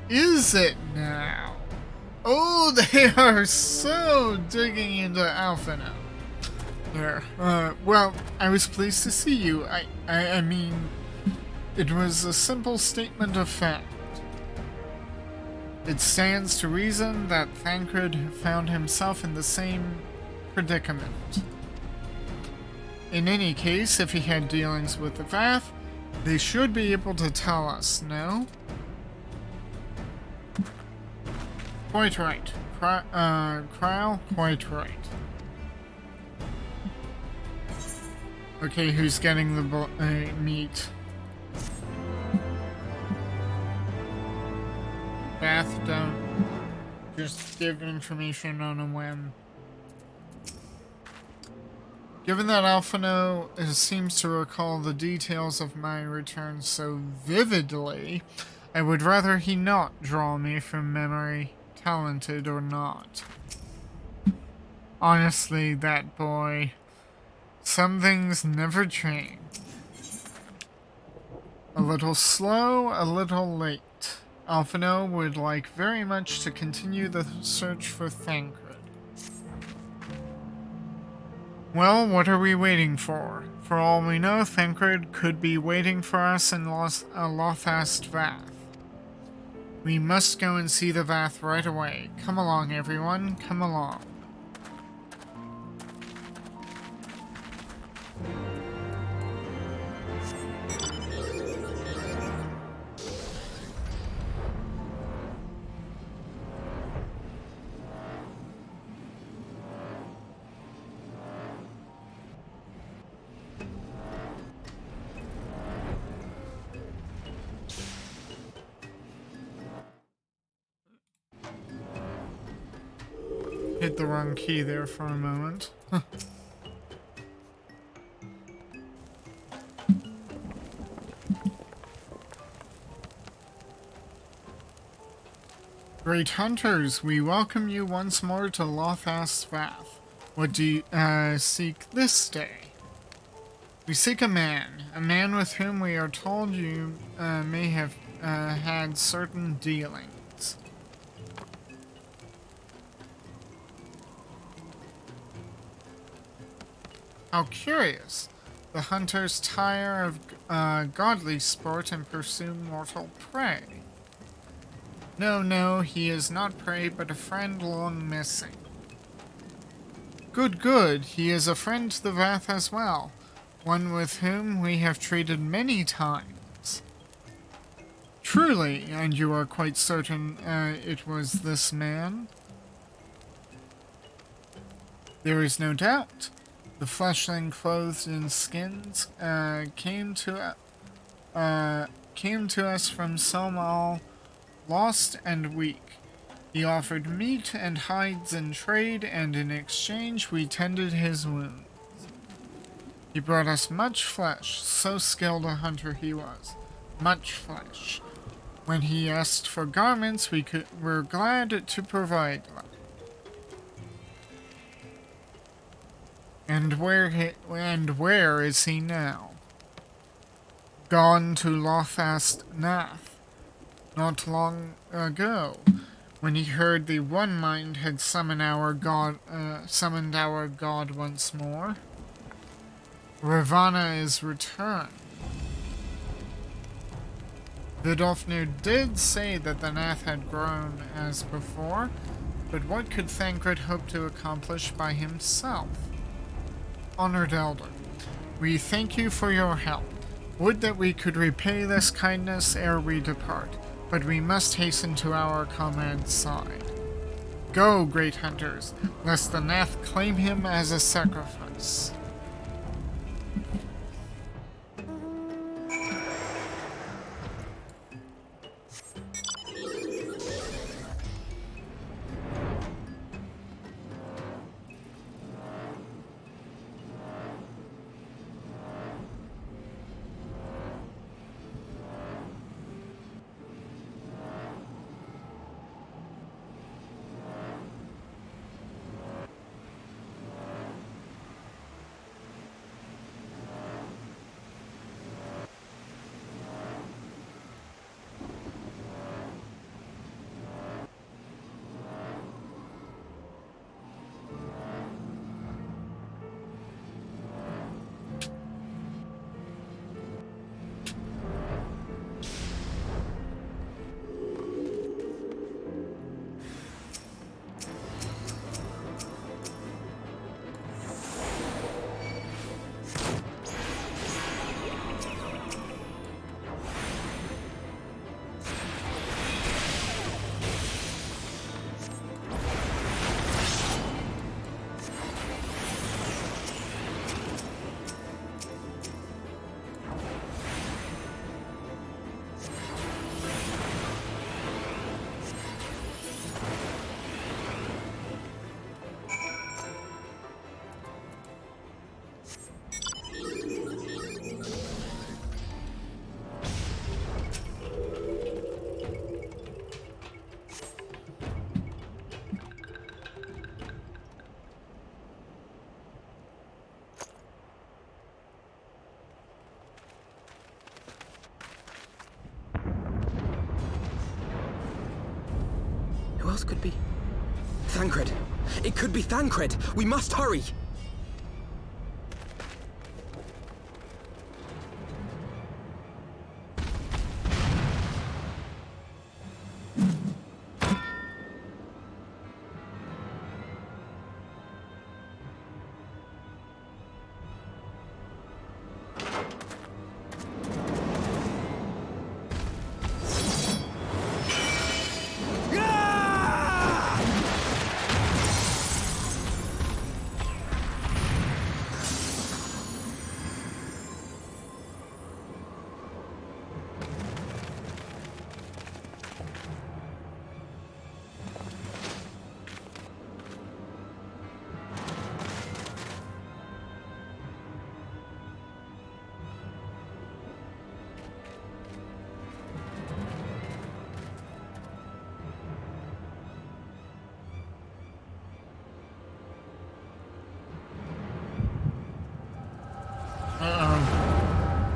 Is it now? Oh, they are so digging into Alpha now. There. Well, I was pleased to see you. I mean, it was a simple statement of fact. It stands to reason that Thancred found himself in the same predicament. In any case, if he had dealings with the Vath, they should be able to tell us, no? Quite right. Kryle, quite right. Okay, who's getting the meat? Vath, don't just give information on a whim. Given that Alphino seems to recall the details of my return so vividly, I would rather he not draw me from memory, talented or not. Honestly, that boy, some things never change. A little slow, a little late. Alphino would like very much to continue the search for Thancred. Well, what are we waiting for? For all we know, Thancred could be waiting for us in Lothast Vath. We must go and see the Vath right away. Come along, everyone. Come along. Hit the wrong key there for a moment. Great hunters, we welcome you once more to Lothast Vath. What do you seek this day? We seek a man with whom we are told you may have had certain dealings. How curious! The hunters tire of godly sport and pursue mortal prey. No, he is not prey, but a friend long missing. Good, he is a friend to the Vath as well, one with whom we have traded many times. Truly, and you are quite certain it was this man? There is no doubt. The fleshling clothed in skins came to came to us from Somal, lost and weak. He offered meat and hides in trade, and in exchange we tended his wounds. He brought us much flesh, so skilled a hunter he was. Much flesh. When he asked for garments, were glad to provide them. And where is he now? Gone to Lothast Nath. Not long ago, when he heard the One Mind had summoned our god once more. Ravana is returned. Vidofnu did say that the Nath had grown as before, but what could Thancred hope to accomplish by himself? Honored Elder, we thank you for your help. Would that we could repay this kindness ere we depart, but we must hasten to our comrade's side. Go, great hunters, lest the Nath claim him as a sacrifice. Who else could be? Thancred! It could be Thancred! We must hurry!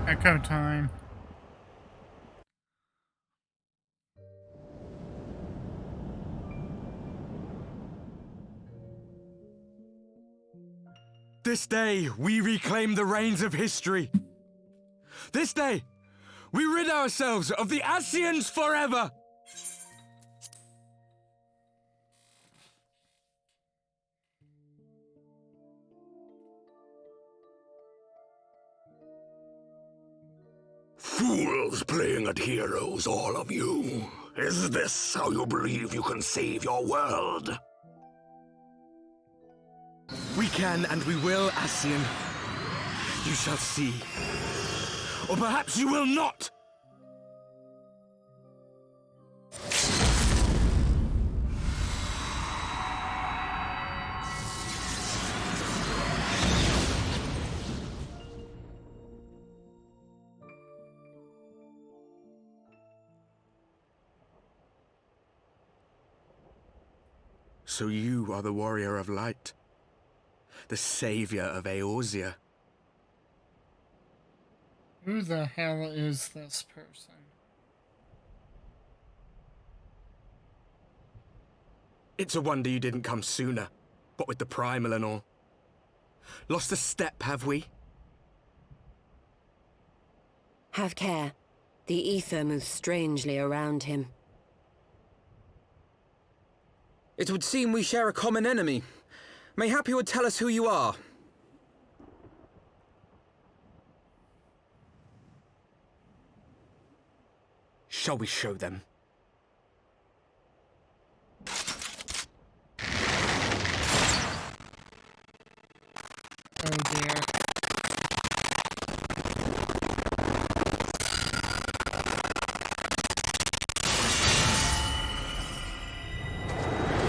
Echo time. This day, we reclaim the reins of history. This day, we rid ourselves of the Ascians forever! Fools playing at heroes, all of you. Is this how you believe you can save your world? We can and we will, Ascian. You shall see. Or perhaps you will not! So you are the Warrior of Light, the savior of Eorzea. Who the hell is this person? It's a wonder you didn't come sooner, what with the primal and all. Lost a step, have we? Have care. The ether moves strangely around him. It would seem we share a common enemy. Mayhap you would tell us who you are. Shall we show them? Oh dear.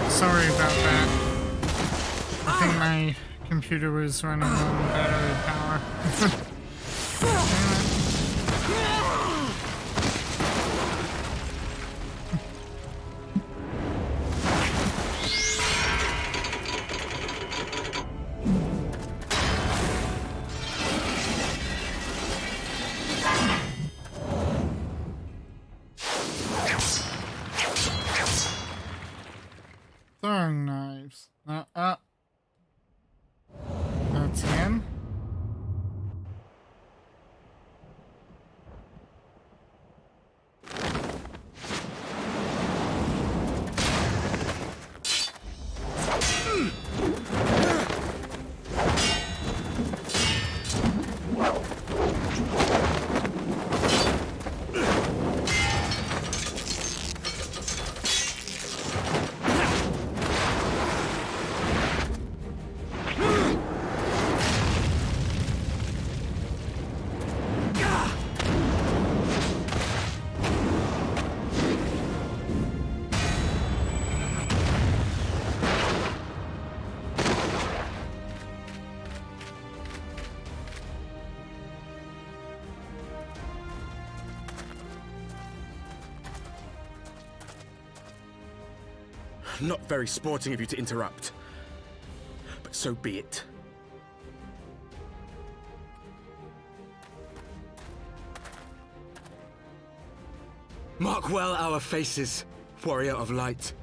Sorry about that. I think my computer was running low on battery power. Throwing knives. That's him. Not very sporting of you to interrupt. But so be it. Mark well our faces, Warrior of Light.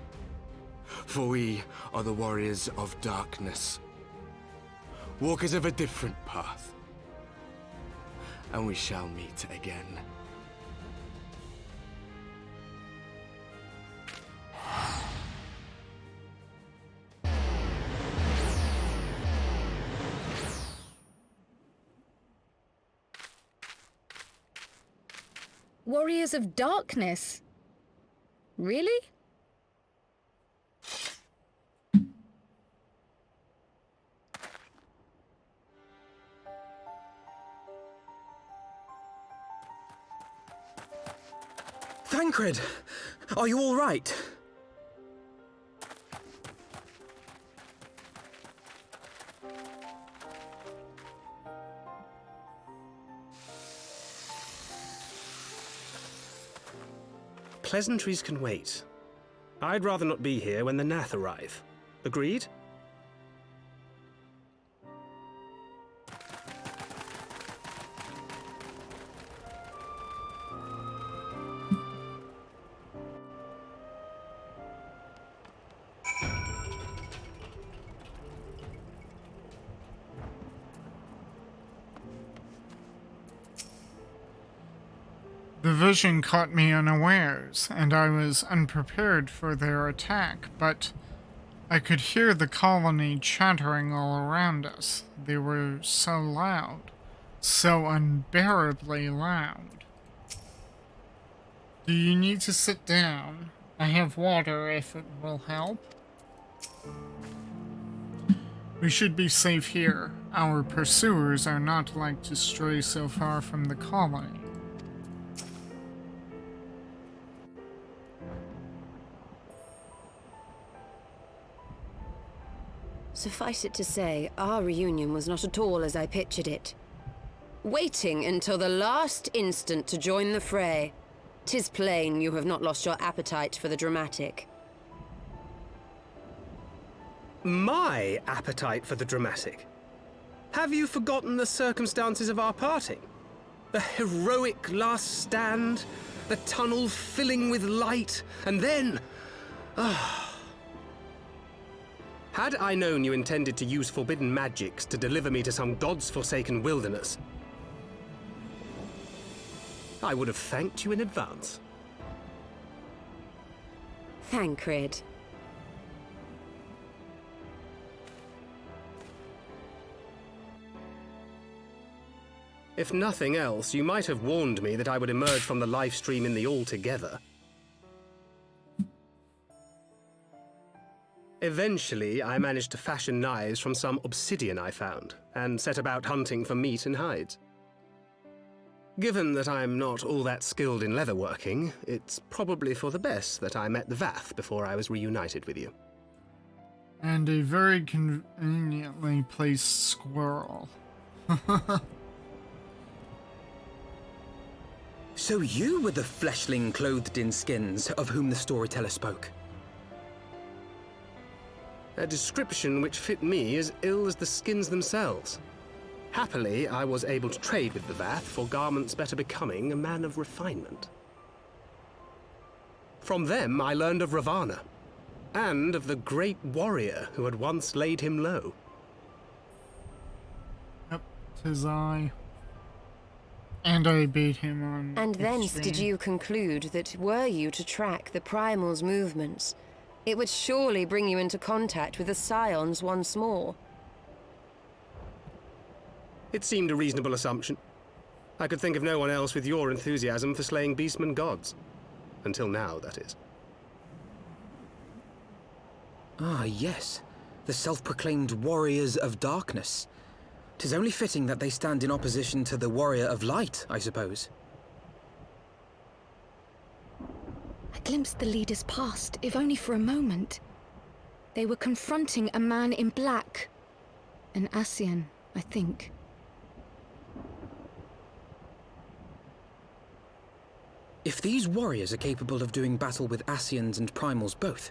For we are the Warriors of Darkness. Walkers of a different path. And we shall meet again. Warriors of Darkness? Really? Thancred! Are you all right? Pleasantries can wait. I'd rather not be here when the Nath arrive. Agreed? The vision caught me unawares, and I was unprepared for their attack, but I could hear the colony chattering all around us. They were so loud, so unbearably loud. Do you need to sit down? I have water if it will help. We should be safe here. Our pursuers are not like to stray so far from the colony. Suffice it to say, our reunion was not at all as I pictured it. Waiting until the last instant to join the fray. 'Tis plain you have not lost your appetite for the dramatic. My appetite for the dramatic? Have you forgotten the circumstances of our parting? The heroic last stand, the tunnel filling with light, and then... Had I known you intended to use forbidden magics to deliver me to some god's forsaken wilderness, I would have thanked you in advance. Thancred. If nothing else, you might have warned me that I would emerge from the live stream in the Altogether. Eventually, I managed to fashion knives from some obsidian I found, and set about hunting for meat and hides. Given that I'm not all that skilled in leatherworking, it's probably for the best that I met the Vath before I was reunited with you. And a very conveniently placed squirrel. So you were the fleshling clothed in skins of whom the storyteller spoke? A description which fit me as ill as the skins themselves. Happily, I was able to trade with the Vath for garments better becoming a man of refinement. From them, I learned of Ravana, and of the great warrior who had once laid him low. Yep, 'tis I. And I beat him on And thence extreme. did you conclude that were you to track the Primal's movements, it would surely bring you into contact with the Scions once more. It seemed a reasonable assumption. I could think of no one else with your enthusiasm for slaying beastmen gods. Until now, that is. Ah, yes. The self-proclaimed warriors of darkness. 'Tis only fitting that they stand in opposition to the warrior of light, I suppose. I glimpsed the leaders past, if only for a moment. They were confronting a man in black. An Ascian, I think. If these warriors are capable of doing battle with Ascians and Primals both,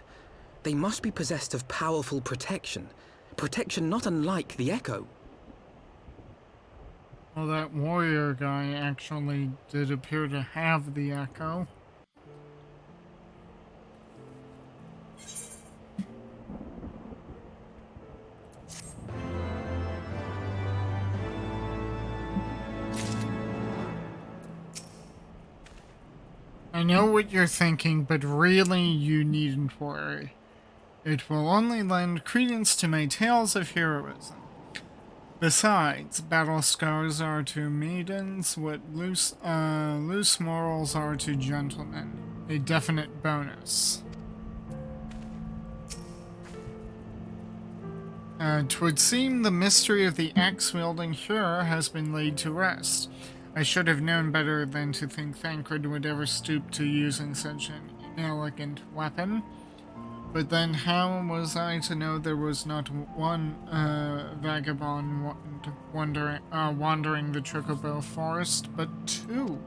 they must be possessed of powerful protection. Protection not unlike the Echo. Well, that warrior guy actually did appear to have the echo. I know what you're thinking, but really you needn't worry. It will only lend credence to my tales of heroism. Besides, battle scars are to maidens what loose morals are to gentlemen. A definite bonus. 'Twould seem the mystery of the axe-wielding hero has been laid to rest. I should have known better than to think Thancred would ever stoop to using such an inelegant weapon. But then how was I to know there was not one vagabond wandering the Chocobo Forest, but two?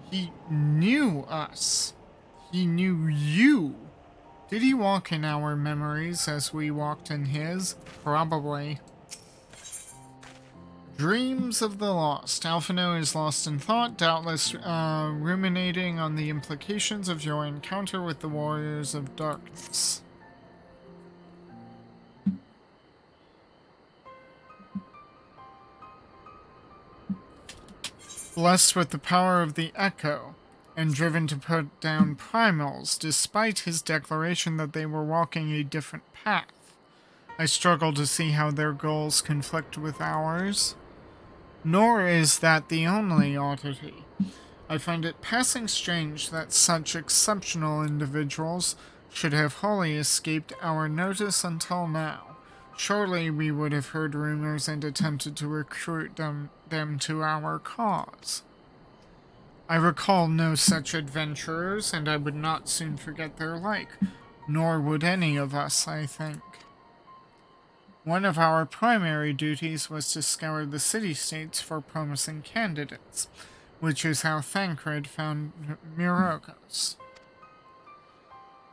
He knew us. He knew you. Did he walk in our memories as we walked in his? Probably. Dreams of the lost. Alphino is lost in thought, doubtless ruminating on the implications of your encounter with the warriors of darkness. Blessed with the power of the Echo, and driven to put down primals, despite his declaration that they were walking a different path. I struggle to see how their goals conflict with ours. Nor is that the only oddity. I find it passing strange that such exceptional individuals should have wholly escaped our notice until now. Surely we would have heard rumors and attempted to recruit them to our cause. I recall no such adventurers, and I would not soon forget their like, nor would any of us, I think. One of our primary duties was to scour the city-states for promising candidates, which is how Thancred found Myrokos.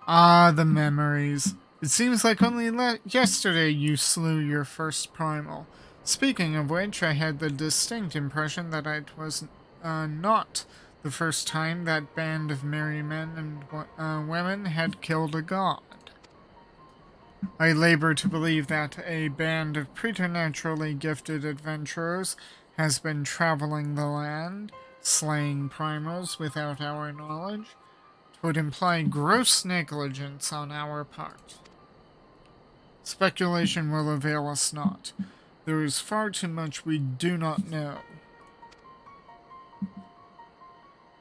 Ah, the memories. It seems like only yesterday you slew your first primal. Speaking of which, I had the distinct impression that it was not the first time that band of merry men and women had killed a god. I labor to believe that a band of preternaturally gifted adventurers has been traveling the land, slaying primals without our knowledge. It would imply gross negligence on our part. Speculation will avail us not. There is far too much we do not know.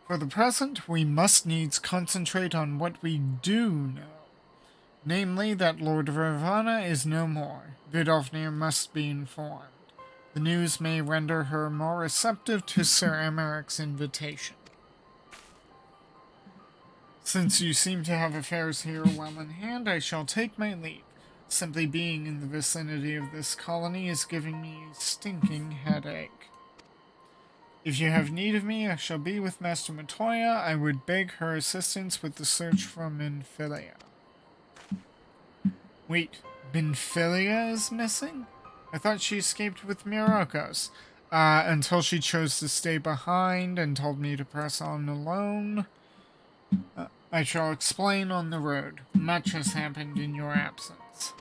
For the present, we must needs concentrate on what we do know. Namely, that Lord Ravana is no more. Vidofnir must be informed. The news may render her more receptive to Sir Emeric's invitation. Since you seem to have affairs here well in hand, I shall take my leave. Simply being in the vicinity of this colony is giving me a stinking headache. If you have need of me, I shall be with Master Matoya. I would beg her assistance with the search for Minfilia. Wait, Minfilia is missing? I thought she escaped with Myrokos, until she chose to stay behind and told me to press on alone. I shall explain on the road. Much has happened in your absence.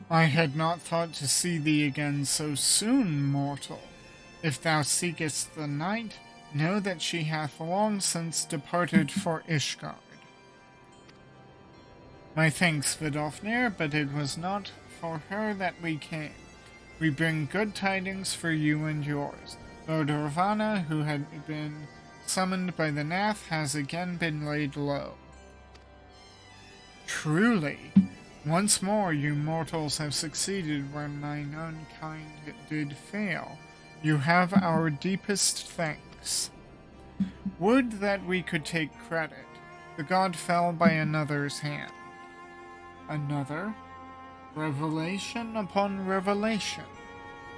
I had not thought to see thee again so soon, mortal. If thou seekest the night, know that she hath long since departed for Ishgard. My thanks, Vidofnir, but it was not for her that we came. We bring good tidings for you and yours. Lord Ravana, who had been summoned by the Nath, has again been laid low. Truly, once more you mortals have succeeded where mine own kind did fail. You have our deepest thanks. Would that we could take credit. The god fell by another's hand. Another? Revelation upon revelation.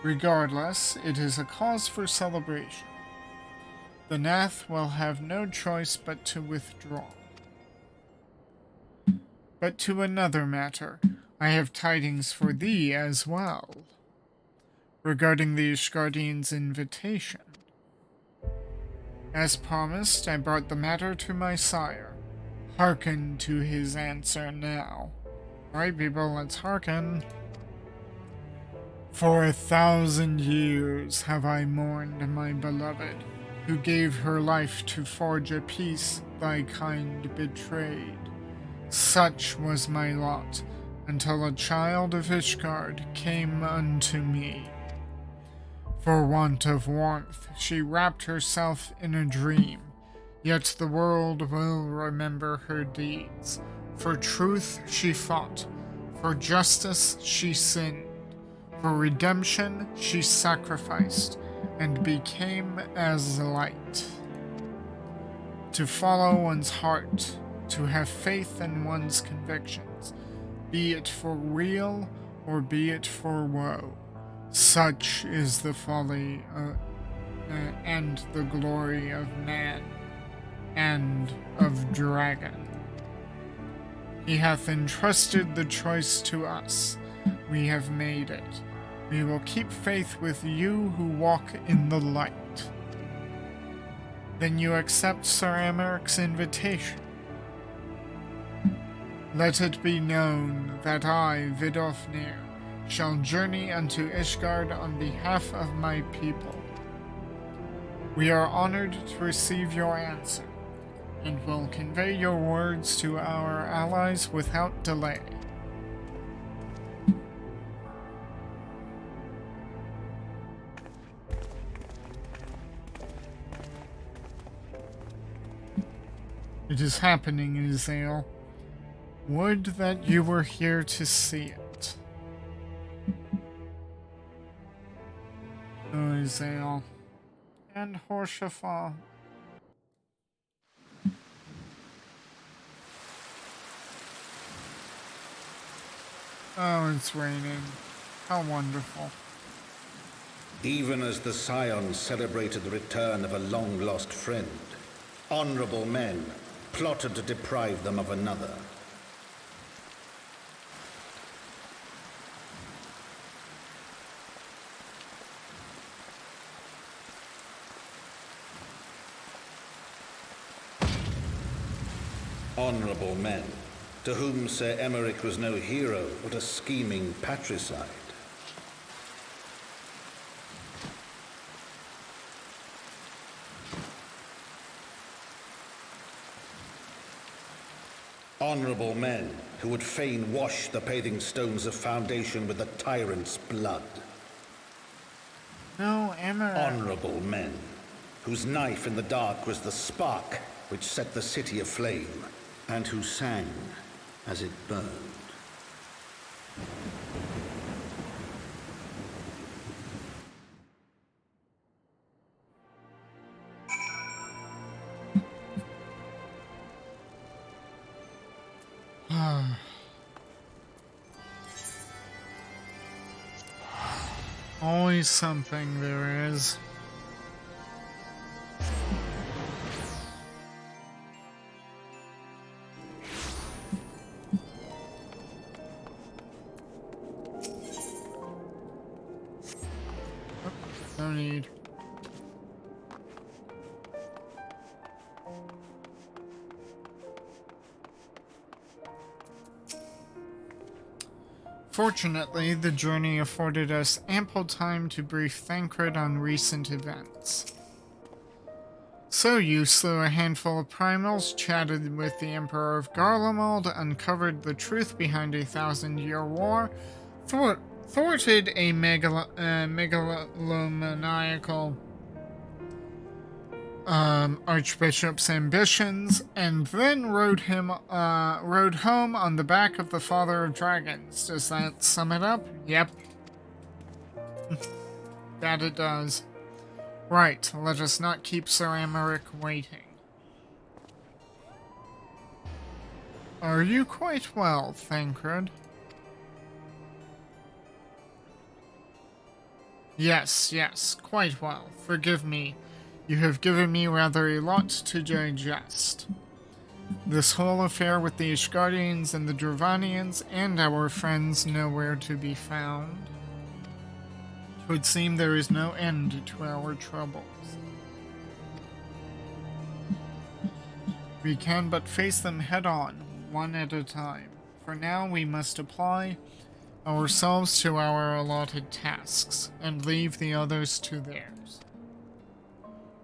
Regardless, it is a cause for celebration. The Nath will have no choice but to withdraw. But to another matter, I have tidings for thee as well. Regarding the Ishgardian's invitation. As promised, I brought the matter to my sire. Hearken to his answer now. Alright, people, let's hearken. For 1,000 years have I mourned my beloved, who gave her life to forge a peace thy kind betrayed. Such was my lot, until a child of Ishgard came unto me. For want of warmth, she wrapped herself in a dream, yet the world will remember her deeds. For truth she fought, for justice she sinned, for redemption she sacrificed, and became as light. To follow one's heart, to have faith in one's convictions, be it for weal or be it for woe. Such is the folly and the glory of man and of dragon. He hath entrusted the choice to us. We have made it. We will keep faith with you who walk in the light. Then you accept Sir Emeric's invitation. Let it be known that I, Vidofnir, shall journey unto Ishgard on behalf of my people. We are honored to receive your answer, and will convey your words to our allies without delay. It is happening, Azale. Would that you were here to see it. Oh, Azale. And Horshafa. Oh, it's raining. How wonderful. Even as the Scions celebrated the return of a long-lost friend, honorable men plotted to deprive them of another. Honorable men, to whom Sir Emeric was no hero, but a scheming patricide. Honorable men who would fain wash the paving stones of foundation with the tyrant's blood. No, Emeric. Honorable men whose knife in the dark was the spark which set the city aflame, and who sang as it burned. Always something there is. No need. Fortunately, the journey afforded us ample time to brief Thancred on recent events. So you slew a handful of primals, chatted with the Emperor of Garlemald, uncovered the truth behind a 1,000-year war, thwarted a megalomaniacal Archbishop's ambitions, and then rode home on the back of the Father of Dragons. Does that sum it up? Yep. That it does. Right, let us not keep Sir Emeric waiting. Are you quite well, Thancred? Yes, quite well. Forgive me. You have given me rather a lot to digest. This whole affair with the Ishgardians and the Dravanians and our friends nowhere to be found. It would seem there is no end to our troubles. We can but face them head on, one at a time. For now, we must apply ourselves to our allotted tasks, and leave the others to theirs.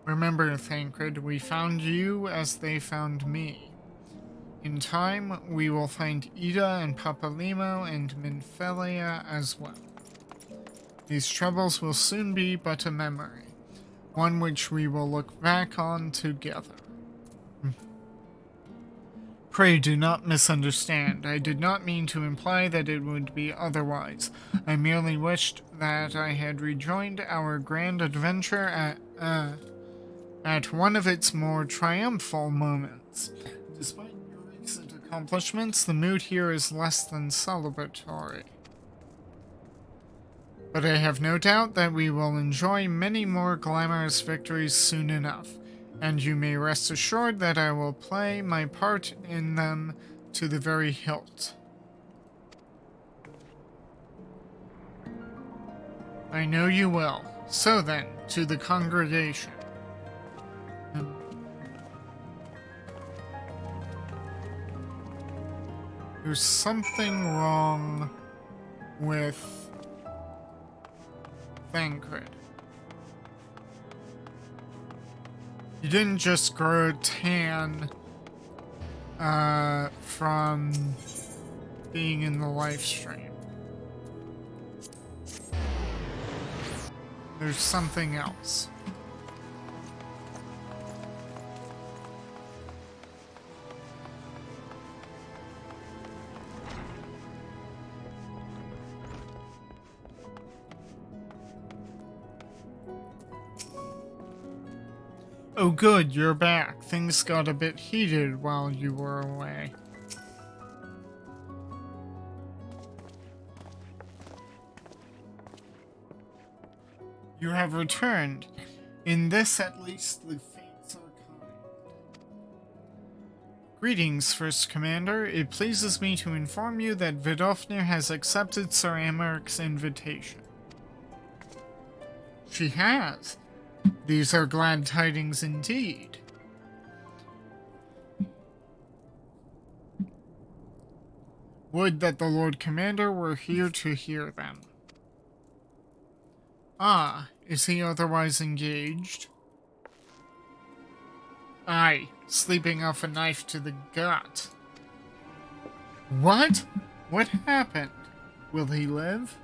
Remember, Thancred, we found you as they found me. In time, we will find Ida and Papalimo and Minfelia as well. These troubles will soon be but a memory, one which we will look back on together. Pray do not misunderstand. I did not mean to imply that it would be otherwise. I merely wished that I had rejoined our grand adventure at one of its more triumphal moments. Despite your recent accomplishments, the mood here is less than celebratory. But I have no doubt that we will enjoy many more glamorous victories soon enough, and you may rest assured that I will play my part in them to the very hilt. I know you will. So then, to the congregation. There's something wrong with Thancred. You didn't just grow tan from being in the live stream. There's something else. Oh good, you're back. Things got a bit heated while you were away. You have returned. In this, at least, the fates are kind. Greetings, First Commander. It pleases me to inform you that Vidofnir has accepted Sir Amaric's invitation. She has. These are glad tidings indeed. Would that the Lord Commander were here to hear them. Ah, is he otherwise engaged? Aye, sleeping off a knife to the gut. What? What happened? Will he live?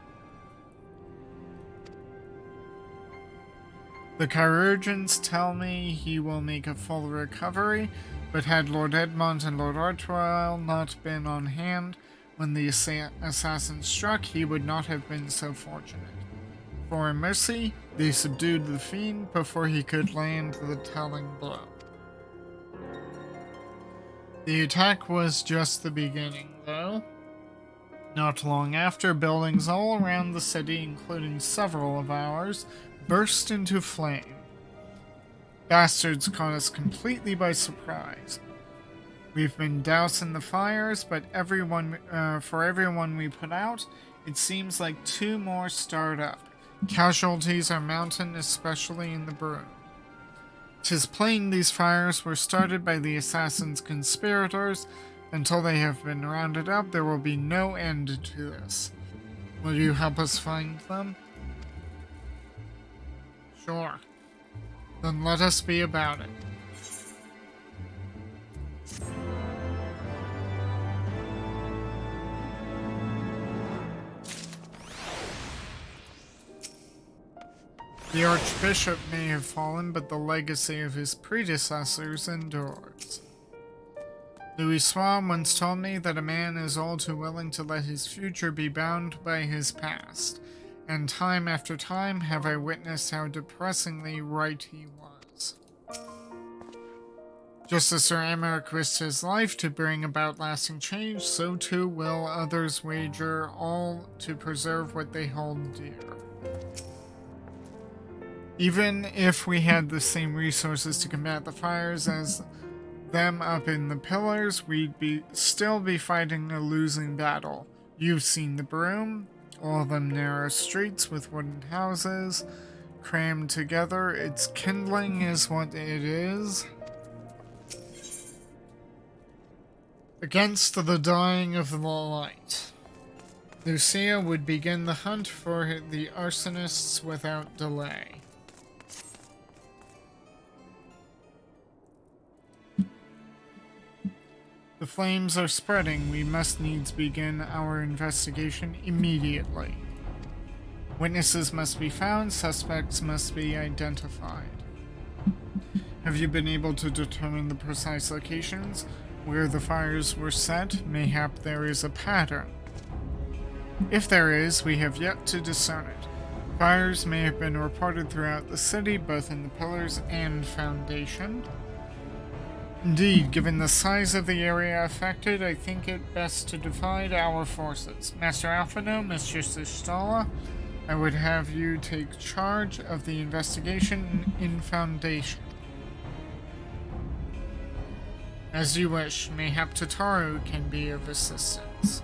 The chirurgeons tell me he will make a full recovery, but had Lord Edmond and Lord Artois not been on hand when the assassin struck, he would not have been so fortunate. For in mercy, they subdued the fiend before he could land the telling blow. The attack was just the beginning, though. Not long after, buildings all around the city, including several of ours, burst into flame. Bastards caught us completely by surprise. We've been dousing the fires, but for everyone we put out, it seems like 2 more start up. Casualties are mounting, especially in the broom. 'Tis plain these fires were started by the assassin's conspirators. Until they have been rounded up, there will be no end to this. Will you help us find them? Sure. Then let us be about it. The Archbishop may have fallen, but the legacy of his predecessors endures. Louis Swan once told me that a man is all too willing to let his future be bound by his past, and time after time have I witnessed how depressingly right he was. Just as Sir Amaric risked his life to bring about lasting change, so too will others wager all to preserve what they hold dear. Even if we had the same resources to combat the fires as them up in the pillars, we'd still be fighting a losing battle. You've seen the broom, all them narrow streets with wooden houses crammed together. Its kindling is what it is. Against the dying of the light. Lucia would begin the hunt for the arsonists without delay. The flames are spreading. We must needs begin our investigation immediately. Witnesses must be found, suspects must be identified. Have you been able to determine the precise locations where the fires were set? Mayhap there is a pattern. If there is, we have yet to discern it. Fires may have been reported throughout the city, both in the pillars and foundation. Indeed, given the size of the area affected, I think it best to divide our forces. Master Alphino, Mistress Ishtala, I would have you take charge of the investigation in Foundation. As you wish, mayhap Tataru can be of assistance.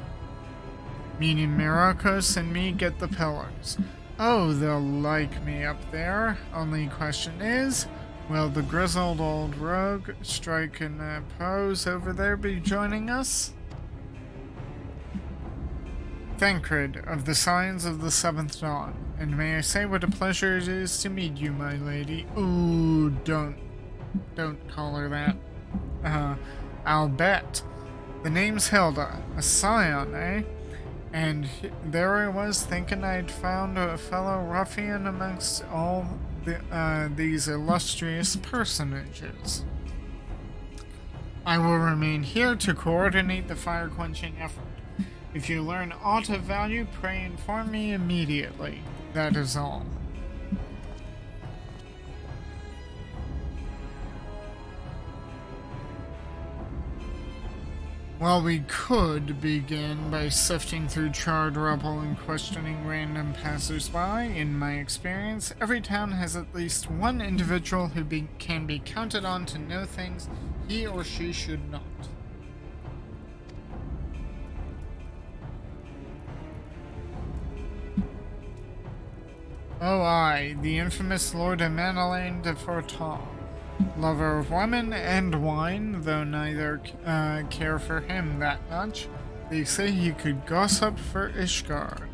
Meaning Myrokos and me get the pillars. Oh, they'll like me up there. Only question is, will the grizzled old rogue striking a pose over there be joining us? Thancred of the Signs of the Seventh Dawn, and may I say what a pleasure it is to meet you, my lady. Ooh, don't call her that. I'll bet. The name's Hilda, a scion, eh? And there I was thinking I'd found a fellow ruffian amongst all these illustrious personages. I will remain here to coordinate the fire-quenching effort. If you learn aught of value, pray inform me immediately. That is all. Well, we could begin by sifting through charred rubble and questioning random passers-by. In my experience, every town has at least one individual who can be counted on to know things he or she should not. Oh aye, the infamous Lord Emmanuel de Fortin. Lover of women and wine, though neither care for him that much. They say he could gossip for Ishgard.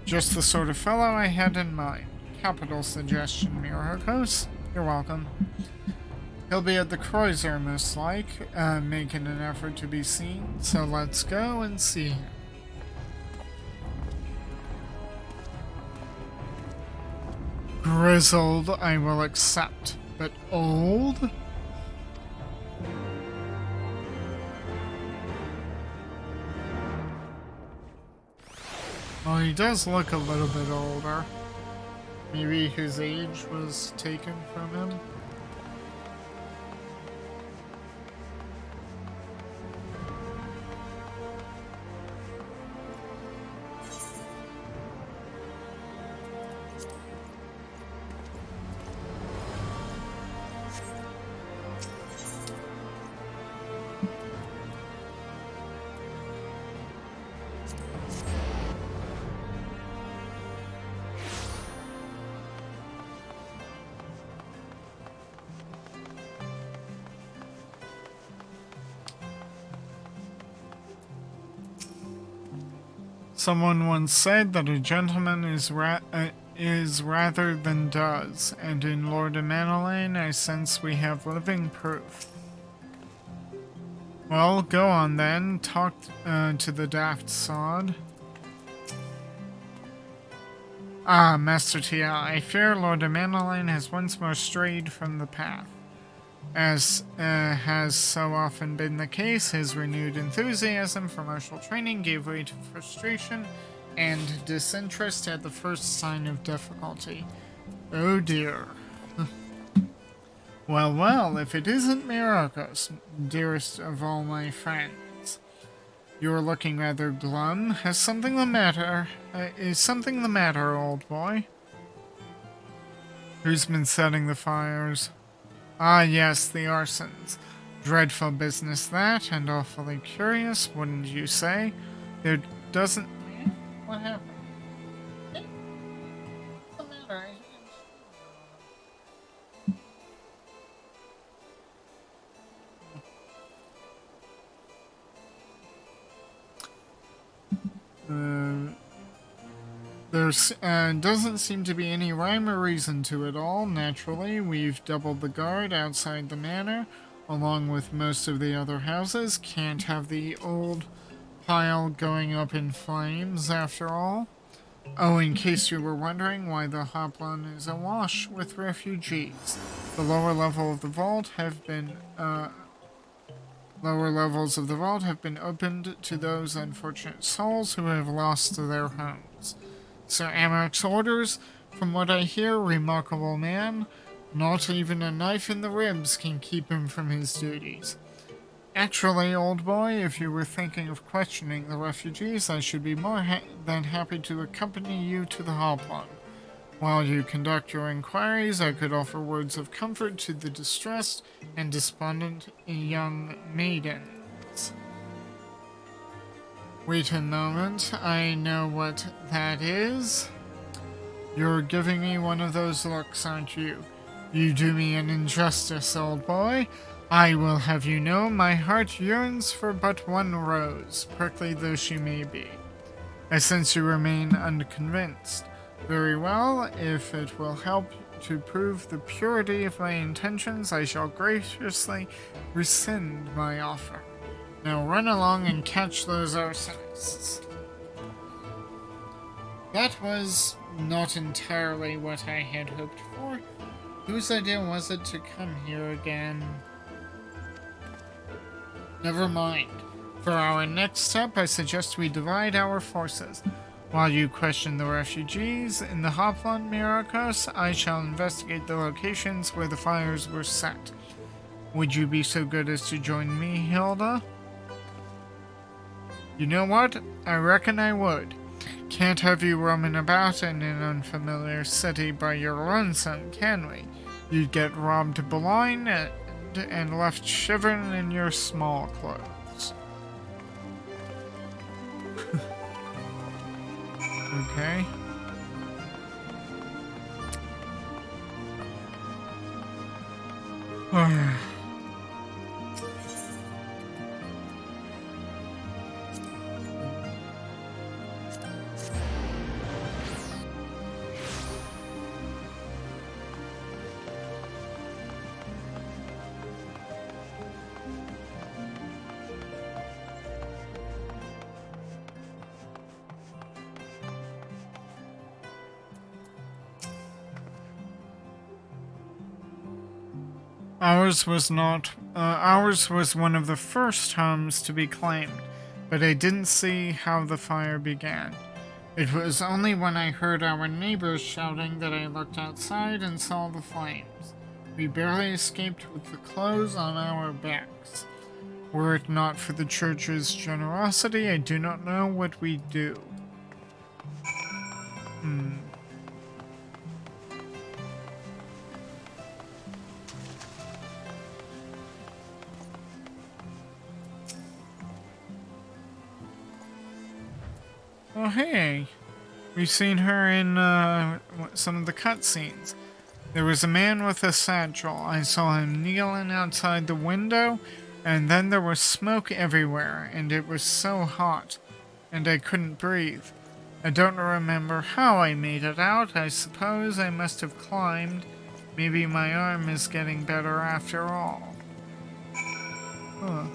Just the sort of fellow I had in mind. Capital suggestion, Myrokos. You're welcome. He'll be at the Kreuzer most like, making an effort to be seen, so let's go and see him. Grizzled, I will accept, but old? Well, he does look a little bit older. Maybe his age was taken from him. Someone once said that a gentleman is rather than does, and in Lord Emmanuel I sense we have living proof. Well, go on then, talk to the daft sod. Ah, Master Tia, I fear Lord Emmanuel has once more strayed from the path. As has so often been the case, his renewed enthusiasm for martial training gave way to frustration and disinterest at the first sign of difficulty. Oh dear. Well, if it isn't Myrokos, dearest of all my friends. You're looking rather glum. Is something the matter, old boy? Who's been setting the fires? Ah, yes, the arsons. Dreadful business that, and awfully curious, wouldn't you say? There doesn't... What happened? What's the matter? There doesn't seem to be any rhyme or reason to it all. Naturally, we've doubled the guard outside the manor, along with most of the other houses. Can't have the old pile going up in flames, after all. Oh, in case you were wondering why the Hoplon is awash with refugees. The lower levels of the vault have been opened to those unfortunate souls who have lost their homes. Sir Amaric's orders, from what I hear, remarkable man. Not even a knife in the ribs can keep him from his duties. Actually, old boy, if you were thinking of questioning the refugees, I should be more than happy to accompany you to the Hoplon. While you conduct your inquiries, I could offer words of comfort to the distressed and despondent young maidens. Wait a moment, I know what that is. You're giving me one of those looks, aren't you? You do me an injustice, old boy. I will have you know my heart yearns for but one rose, prickly though she may be. I sense you remain unconvinced. Very well, if it will help to prove the purity of my intentions, I shall graciously rescind my offer. Now run along and catch those arsonists. That was not entirely what I had hoped for. Whose idea was it to come here again? Never mind. For our next step, I suggest we divide our forces. While you question the refugees in the Hopland Myrokos, I shall investigate the locations where the fires were set. Would you be so good as to join me, Hilda? You know what? I reckon I would. Can't have you roaming about in an unfamiliar city by your lonesome, can we? You'd get robbed blind and left shivering in your small clothes. Okay. Ours was one of the first homes to be claimed, but I didn't see how the fire began. It was only when I heard our neighbors shouting that I looked outside and saw the flames. We barely escaped with the clothes on our backs. Were it not for the church's generosity, I do not know what we'd do. Oh, hey. We've seen her in some of the cutscenes. There was a man with a satchel. I saw him kneeling outside the window, and then there was smoke everywhere, and it was so hot, and I couldn't breathe. I don't remember how I made it out. I suppose I must have climbed. Maybe my arm is getting better after all. Huh.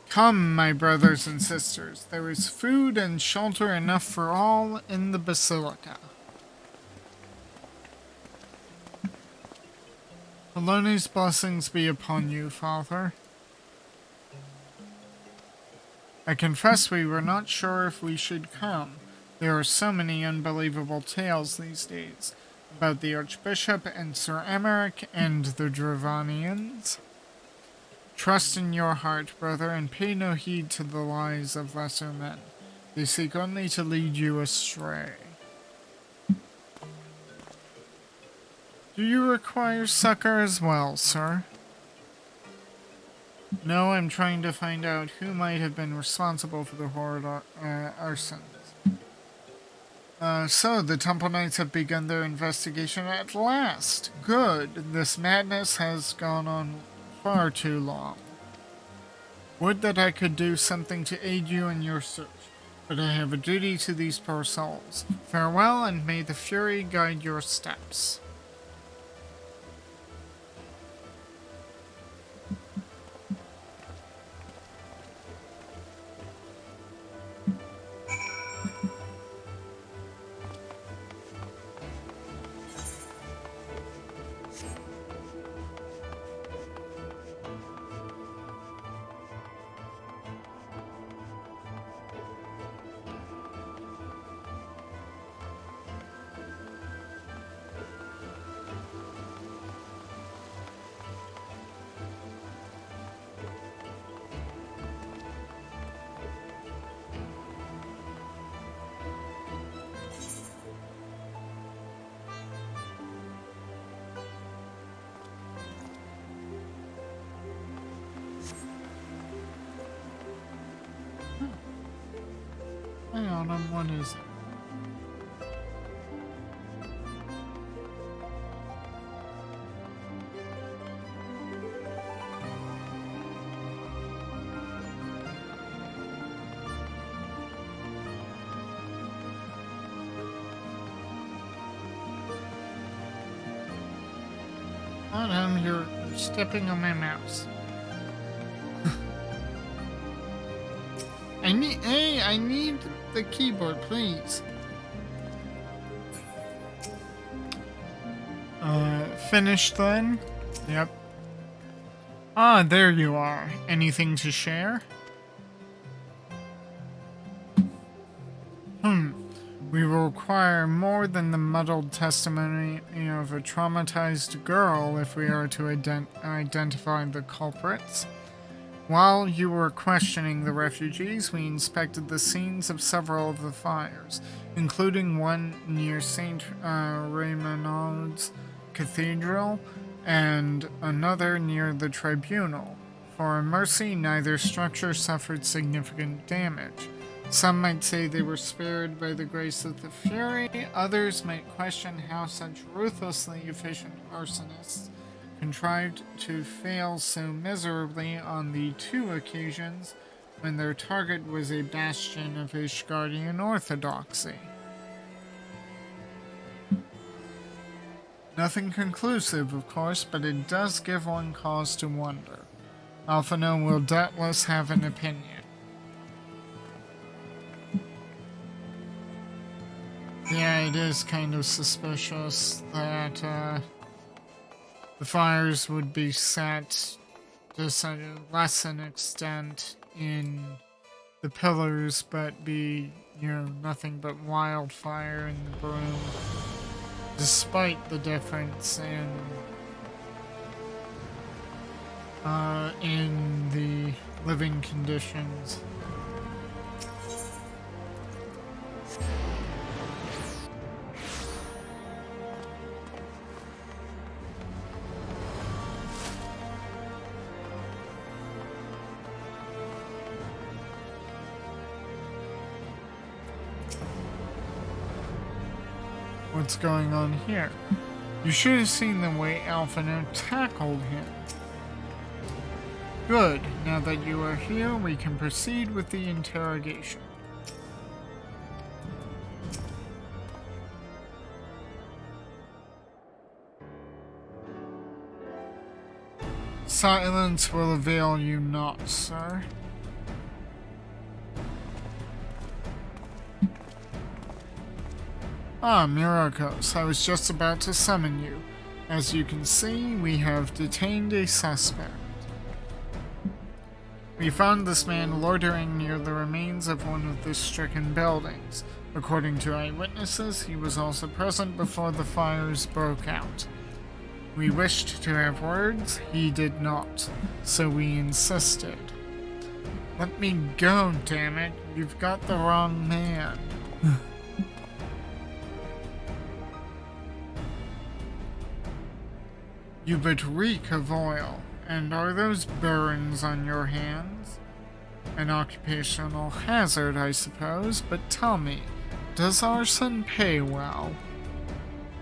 Come, my brothers and sisters, there is food and shelter enough for all in the Basilica. Poloni's blessings be upon you, Father. I confess we were not sure if we should come. There are so many unbelievable tales these days about the Archbishop and Sir Emmerich and the Dravanians. Trust in your heart, brother, and pay no heed to the lies of lesser men. They seek only to lead you astray. Do you require succor as well, sir? No, I'm trying to find out who might have been responsible for the horrid arsons. So, the Temple Knights have begun their investigation at last. Good. This madness has gone on far too long. Would that I could do something to aid you in your search, but I have a duty to these poor souls. Farewell, and may the Fury guide your steps. on him. What is it? Adam, you're stepping on my mouse. I need the keyboard, please. Finished then? Yep. Ah, there you are. Anything to share? We will require more than the muddled testimony of a traumatized girl if we are to identify the culprits. While you were questioning the refugees, we inspected the scenes of several of the fires, including one near St. Raymonald's Cathedral and another near the Tribunal. For our mercy, neither structure suffered significant damage. Some might say they were spared by the grace of the Fury, others might question how such ruthlessly efficient arsonists contrived to fail so miserably on the 2 occasions when their target was a bastion of Ishgardian orthodoxy. Nothing conclusive, of course, but it does give one cause to wonder. Alphino will doubtless have an opinion. Yeah, it is kind of suspicious that the fires would be set to such a lesser extent in the pillars, but be, nothing but wildfire in the broom, despite the difference in the living conditions. What's going on here? You should have seen the way Alphino tackled him. Good. Now that you are here, we can proceed with the interrogation. Silence will avail you not, sir. Ah, Myrokos, I was just about to summon you. As you can see, we have detained a suspect. We found this man loitering near the remains of one of the stricken buildings. According to eyewitnesses, he was also present before the fires broke out. We wished to have words, he did not, so we insisted. Let me go, damn it, you've got the wrong man. You but reek of oil, and are those burns on your hands? An occupational hazard, I suppose, but tell me, does arson pay well?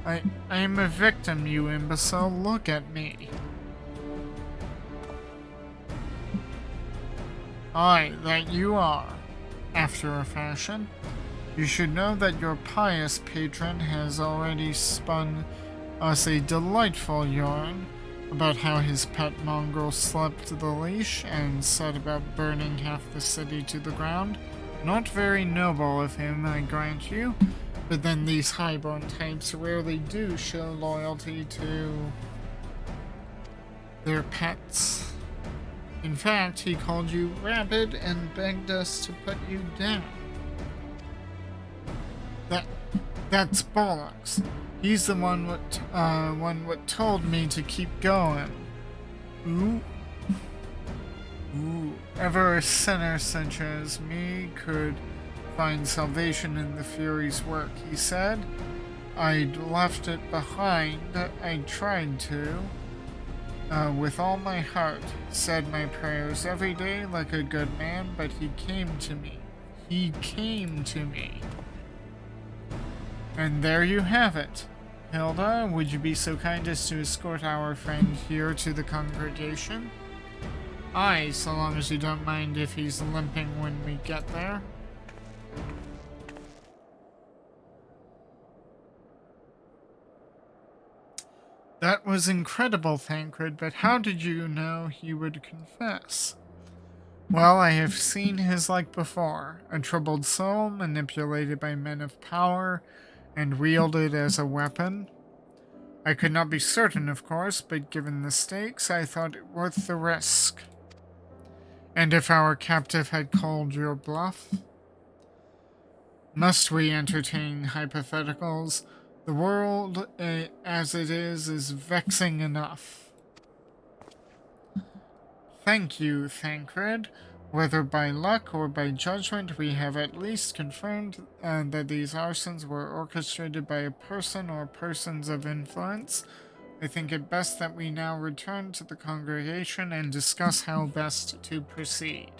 I am a victim, you imbecile, look at me. Aye, that you are, after a fashion. You should know that your pious patron has already spun us a delightful yarn about how his pet mongrel slipped the leash and set about burning half the city to the ground. Not very noble of him, I grant you, but then these highborn types rarely do show loyalty to their pets. In fact, he called you rabid and begged us to put you down. That's bollocks. He's the one what told me to keep going. Ooh. Ever a sinner such as me could find salvation in the Fury's work, he said. I'd left it behind. I tried to. With all my heart. Said my prayers every day like a good man, but he came to me. he came to me. And there you have it. Hilda, would you be so kind as to escort our friend here to the congregation? Aye, so long as you don't mind if he's limping when we get there. That was incredible, Thancred, but how did you know he would confess? Well, I have seen his like before. A troubled soul manipulated by men of power and wielded as a weapon. I could not be certain, of course, but given the stakes, I thought it worth the risk. And if our captive had called your bluff? Must we entertain hypotheticals? The world, as it is vexing enough. Thank you, Thancred. Whether by luck or by judgment, we have at least confirmed that these arsons were orchestrated by a person or persons of influence. I think it best that we now return to the congregation and discuss how best to proceed.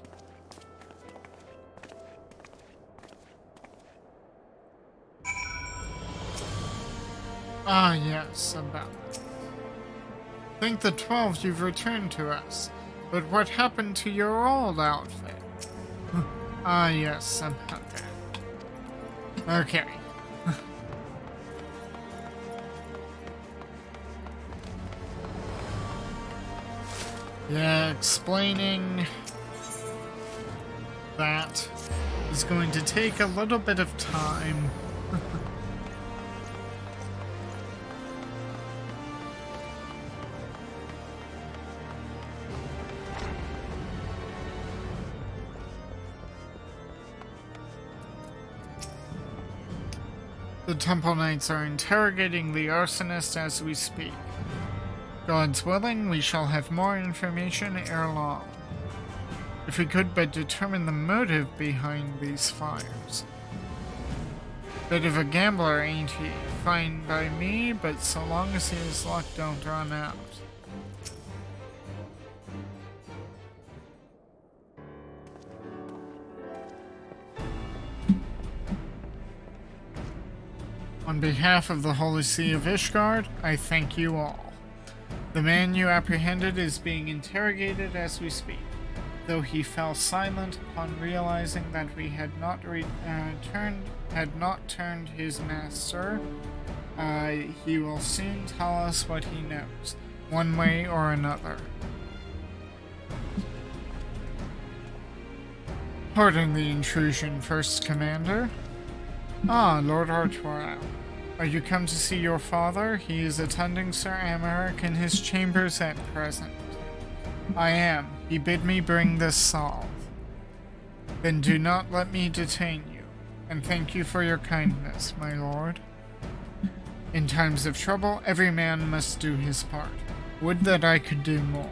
Ah, yes, about that. Think the 12 you've returned to us, but what happened to your old outfit? Ah, yes, about that. Okay. Yeah, explaining that is going to take a little bit of time. The Temple Knights are interrogating the arsonist as we speak. God's willing, we shall have more information ere long. If we could but determine the motive behind these fires. Bit of a gambler, ain't he? Fine by me, but so long as his luck don't run out. On behalf of the Holy See of Ishgard, I thank you all. The man you apprehended is being interrogated as we speak. Though he fell silent upon realizing that we had not turned his master, he will soon tell us what he knows, one way or another. Pardon the intrusion, First Commander. Ah, Lord Artois. Are you come to see your father? He is attending Sir Americ in his chambers at present. I am. He bid me bring this salve. Then do not let me detain you, and thank you for your kindness, my lord. In times of trouble, every man must do his part. Would that I could do more.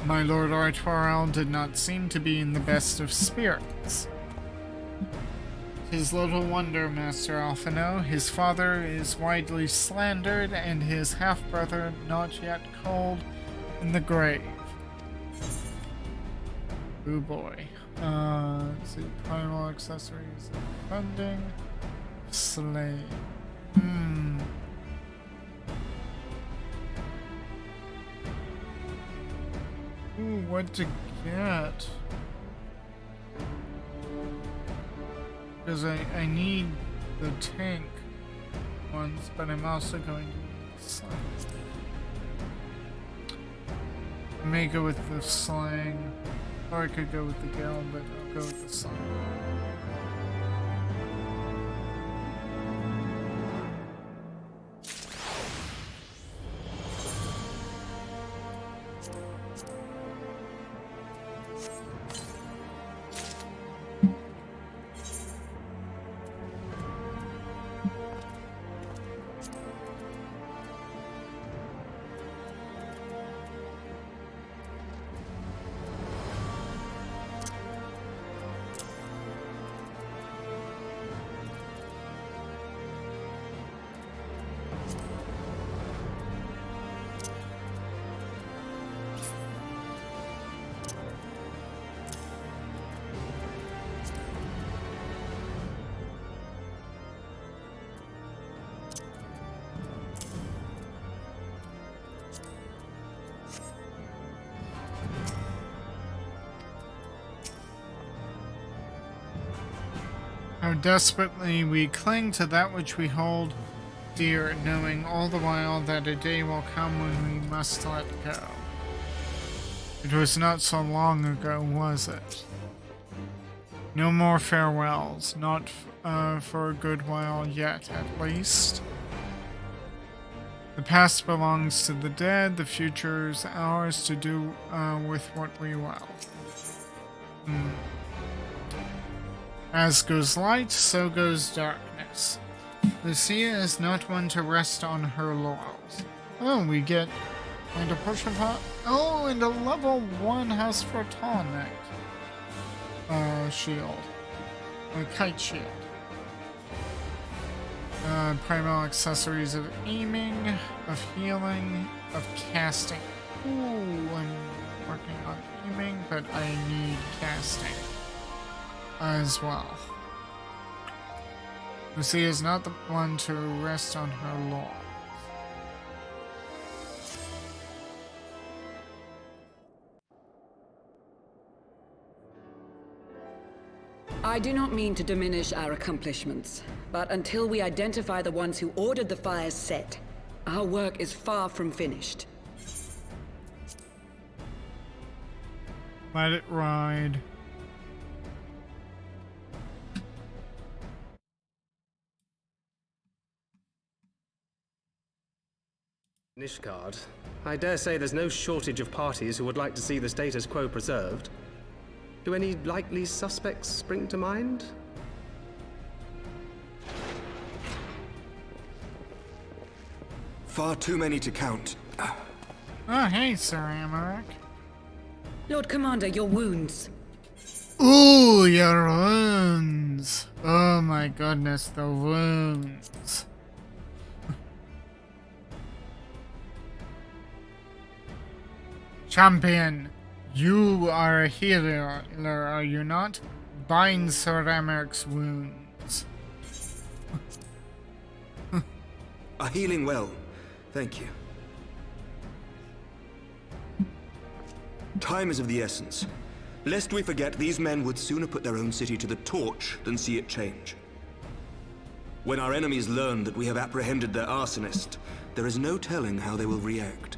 My Lord Artois did not seem to be in the best of spirits. 'Tis little wonder, Master Alphino. His father is widely slandered, and his half-brother not yet cold in the grave. Oh boy. Let's see. Primal accessories and funding. Slave. Ooh, what to get? Because I need the tank ones, but I'm also going to need the slang. I may go with the slang, or I could go with the Gale, but I'll go with the slang. How desperately we cling to that which we hold dear, knowing all the while that a day will come when we must let go. It was not so long ago, was it? No more farewells, not for a good while yet, at least. The past belongs to the dead, the future's ours to do with what we will. As goes light, so goes darkness. Lucia is not one to rest on her laurels. Oh, we get and a potion pot. Oh, and a level 1 House Photonic shield. A kite shield. Primal accessories of aiming, of healing, of casting. Ooh, I'm working on aiming, but I need casting as well. Lucia is not the one to rest on her laurels. I do not mean to diminish our accomplishments, but until we identify the ones who ordered the fires set, our work is far from finished. Let it ride. Nishgard, I dare say there's no shortage of parties who would like to see the status quo preserved. Do any likely suspects spring to mind? Far too many to count. Oh, hey, Sir Amarak. Lord Commander, your wounds. Ooh, your wounds. Oh my goodness, the wounds. Champion, you are a healer, are you not? Bind Sir Amarak's wounds. A healing well. Thank you. Time is of the essence. Lest we forget, these men would sooner put their own city to the torch than see it change. When our enemies learn that we have apprehended their arsonist, there is no telling how they will react.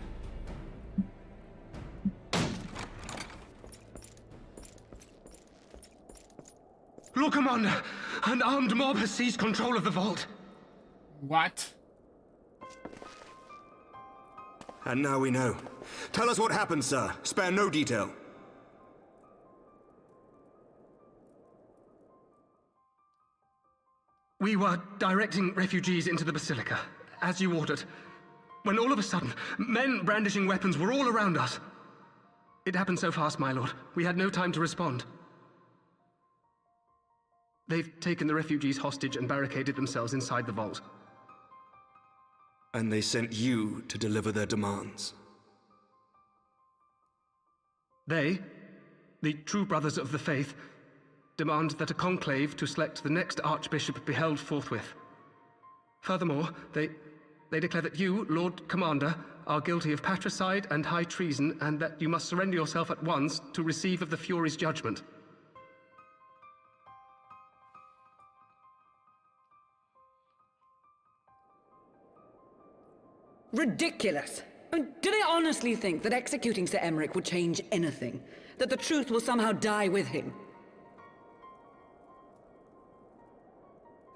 Lord Commander, an armed mob has seized control of the vault. What? And now we know. Tell us what happened, sir. Spare no detail. We were directing refugees into the Basilica, as you ordered, when all of a sudden, men brandishing weapons were all around us. It happened so fast, my lord. We had no time to respond. They've taken the refugees hostage and barricaded themselves inside the vault. And they sent you to deliver their demands. They, the true brothers of the faith, demand that a conclave to select the next archbishop be held forthwith. Furthermore, they declare that you, Lord Commander, are guilty of patricide and high treason, and that you must surrender yourself at once to receive of the Fury's judgment. Ridiculous! I mean, do they honestly think that executing Sir Emmerich would change anything? That the truth will somehow die with him?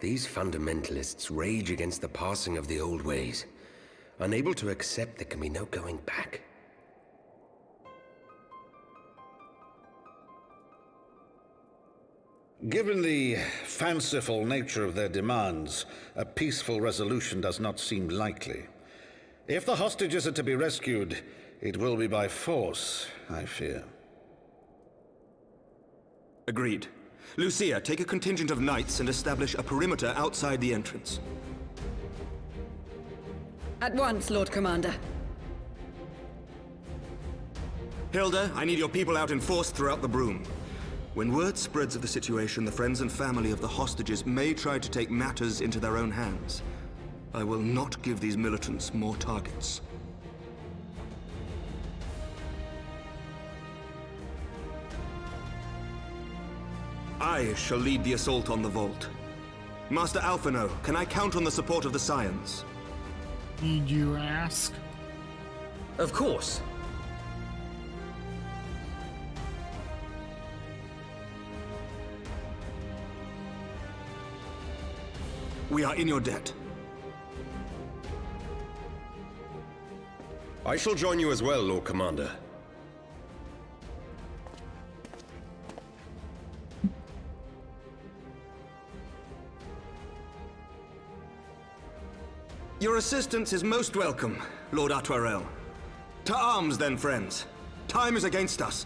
These fundamentalists rage against the passing of the old ways, unable to accept there can be no going back. Given the fanciful nature of their demands, a peaceful resolution does not seem likely. If the hostages are to be rescued, it will be by force, I fear. Agreed. Lucia, take a contingent of knights and establish a perimeter outside the entrance. At once, Lord Commander. Hilda, I need your people out in force throughout the Broom. When word spreads of the situation, the friends and family of the hostages may try to take matters into their own hands. I will not give these militants more targets. I shall lead the assault on the vault. Master Alphino, can I count on the support of the Scions? Need you ask? Of course. We are in your debt. I shall join you as well, Lord Commander. Your assistance is most welcome, Lord Atwarel. To arms then, friends. Time is against us.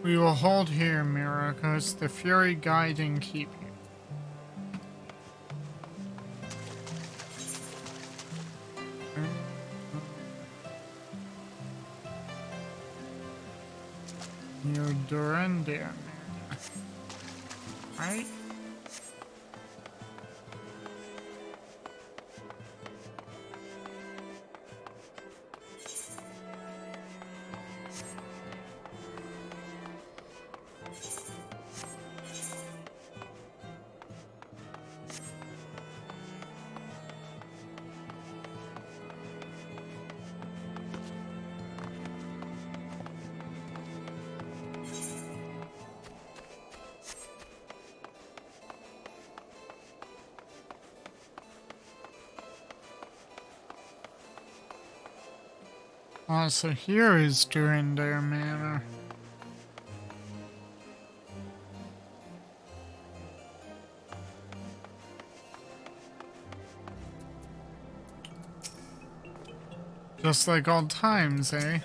We will hold here, Myrokos. The Fury guide and keep you. You're Dorinda, right? So here is Dorinda Manor. Just like old times, eh?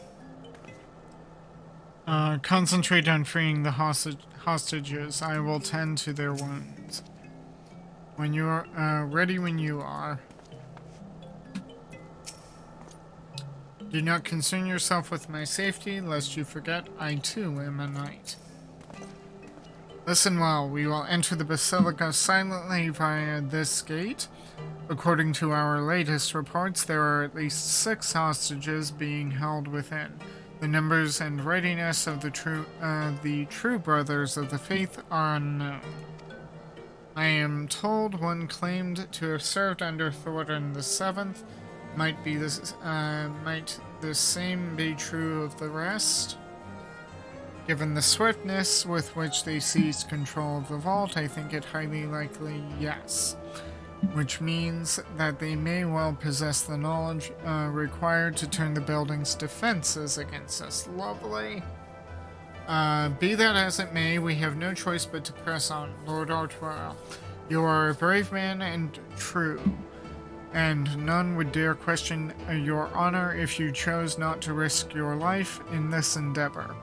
Concentrate on freeing the hostages. I will tend to their wounds. When you're ready when you are. Do not concern yourself with my safety, lest you forget I too am a knight. Listen well, we will enter the Basilica silently via this gate. According to our latest reports, there are at least 6 hostages being held within. The numbers and readiness of the true brothers of the faith are unknown. I am told one claimed to have served under Thornton the Seventh. Might the same be true of the rest? Given the swiftness with which they seized control of the vault, I think it highly likely yes. Which means that they may well possess the knowledge required to turn the building's defenses against us. Lovely. Be that as it may, we have no choice but to press on. Lord Artwell, you are a brave man and true. And none would dare question your honor if you chose not to risk your life in this endeavor.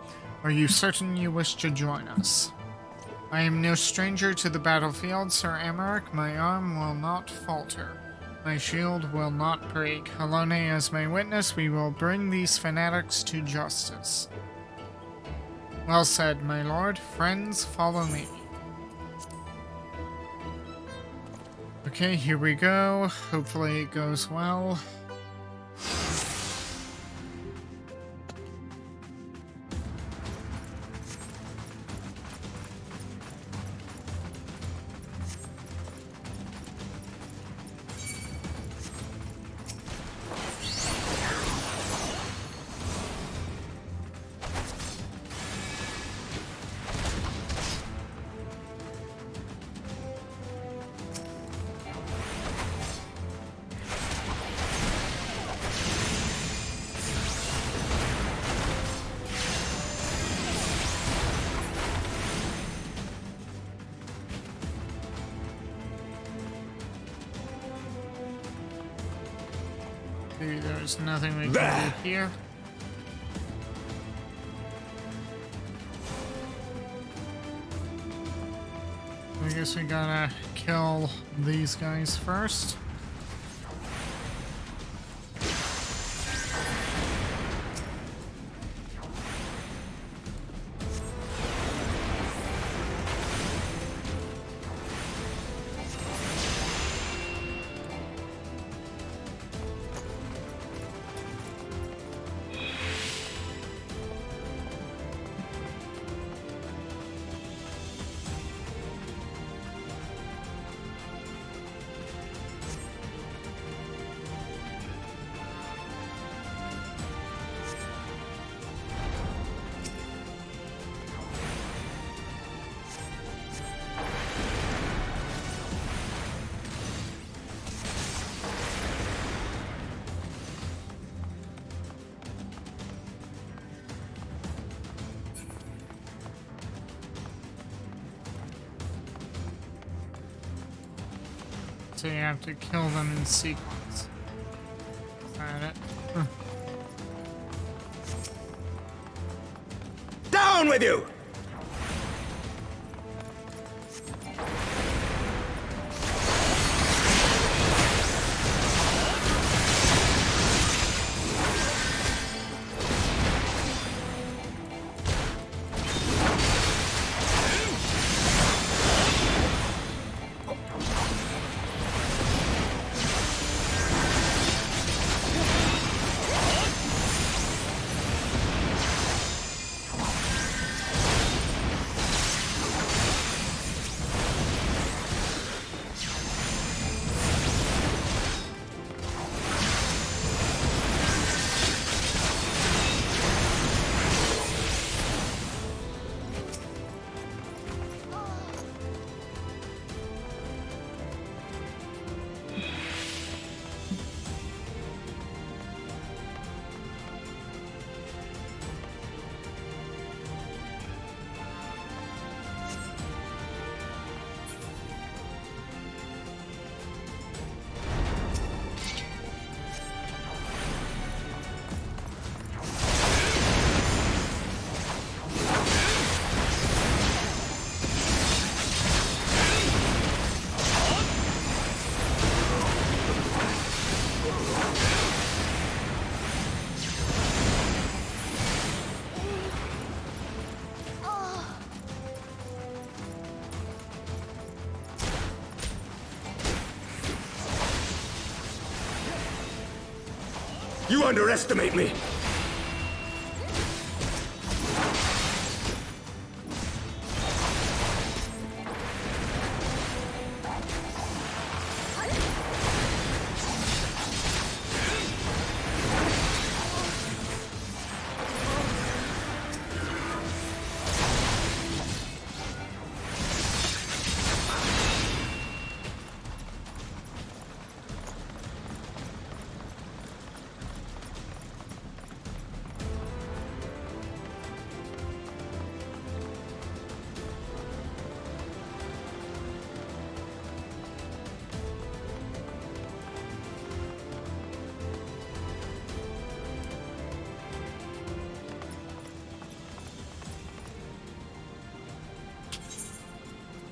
Are you certain you wish to join us? I am no stranger to the battlefield, Sir Emmerich. My arm will not falter. My shield will not break. Halone as my witness, we will bring these fanatics to justice. Well said, my lord. Friends, follow me. Okay, here we go. Hopefully it goes well. See, there's nothing we can do here. I guess we gotta kill these guys first. So you have to kill them in sequence. Is that it? Down with you! You underestimate me!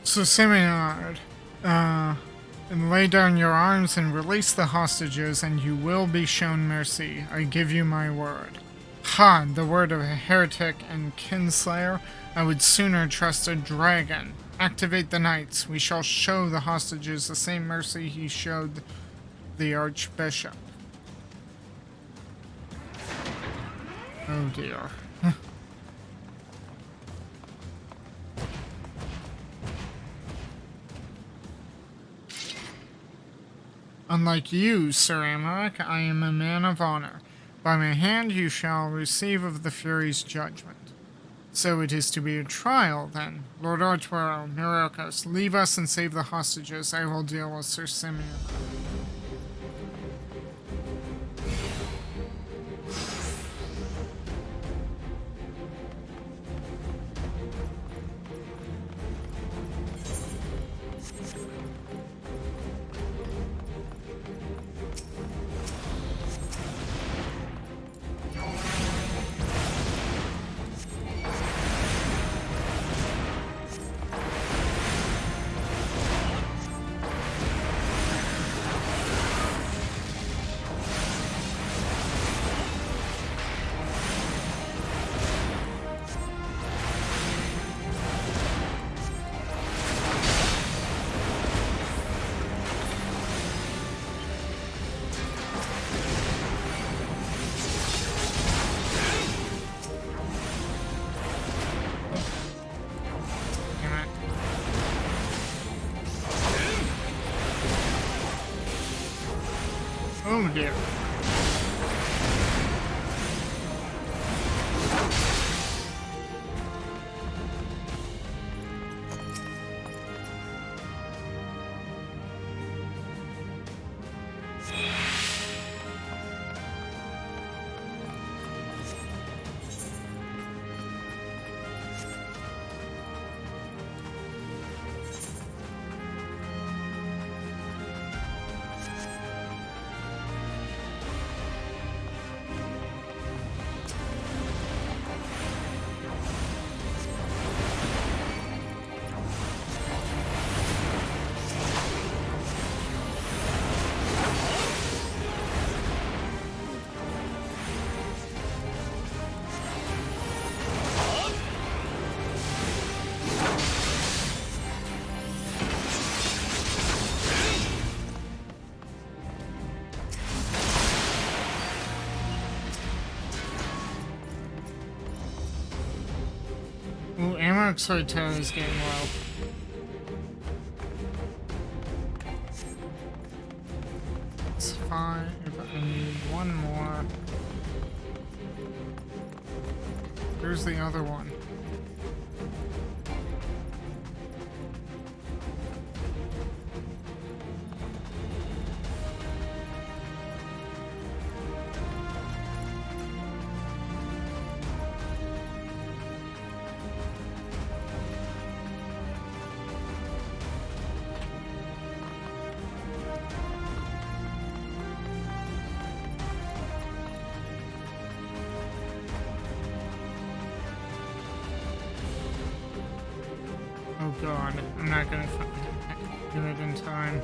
So, Simonard, and lay down your arms and release the hostages, and you will be shown mercy. I give you my word. Ha! The word of a heretic and kinslayer. I would sooner trust a dragon. Activate the knights. We shall show the hostages the same mercy he showed the archbishop. Oh dear. Unlike you, Sir Amalek, I am a man of honor. By my hand you shall receive of the Fury's judgment. So it is to be a trial, then. Lord Artuero, Myrokos, leave us and save the hostages. I will deal with Sir Simeon. Oh dear. Ooh, ammo excitation is getting low. It's fine, but I need one more. Where's the other one? Oh god, I'm not gonna do it in time.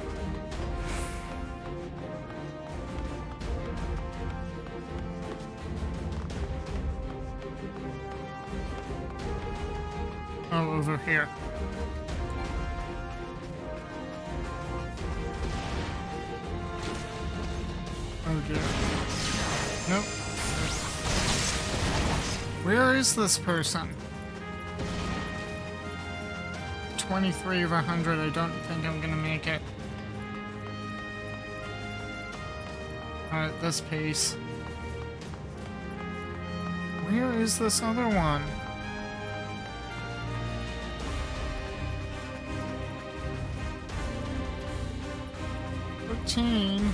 Oh, over here. Oh dear. Nope. Where is this person? 23 of 100, I don't think I'm gonna make it. Not at this pace. Where is this other one? $13.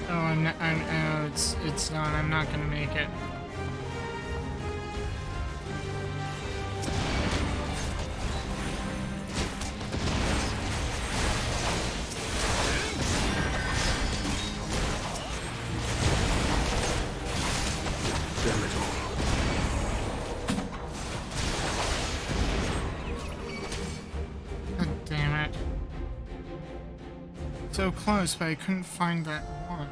Oh, it's done. I'm not gonna make it. Damn it all. God damn it. So close, but I couldn't find that one.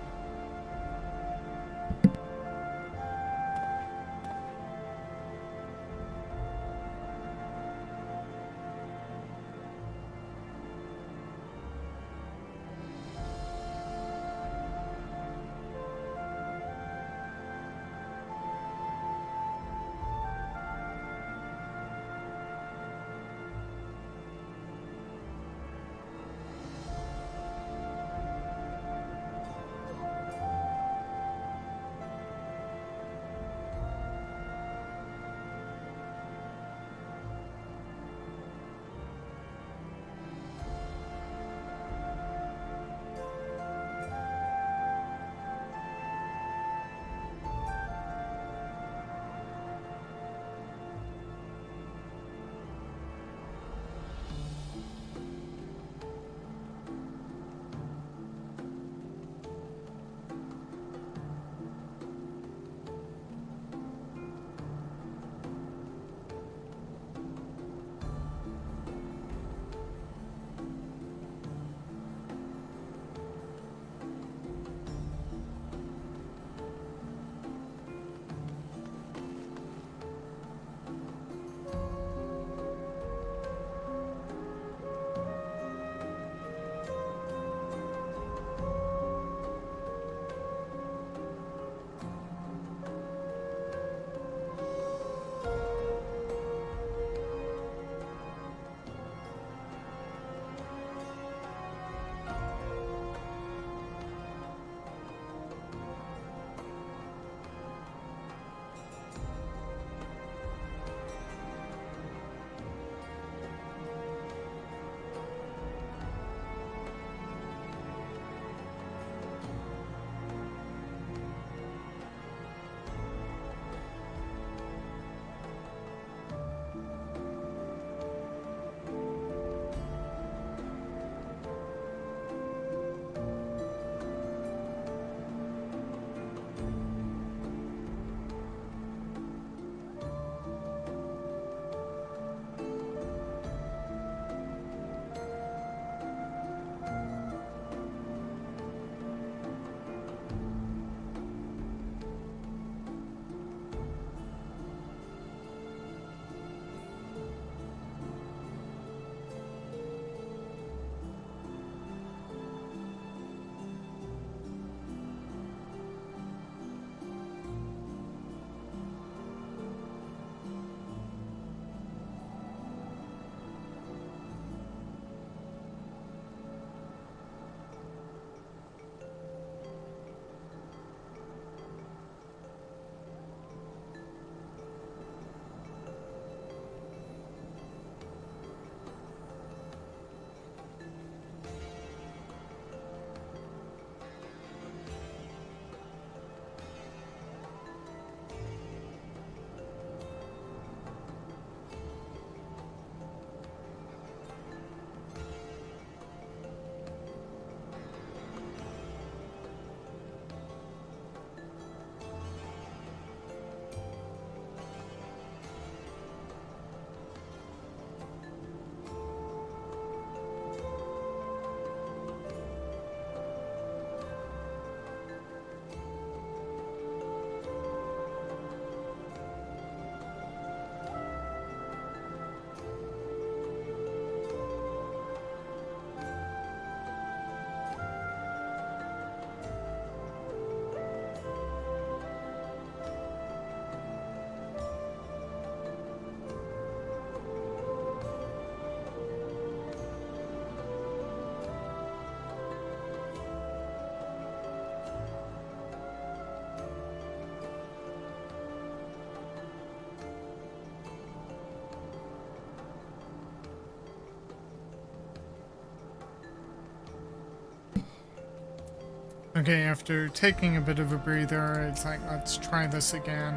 Okay, after taking a bit of a breather, it's like, let's try this again.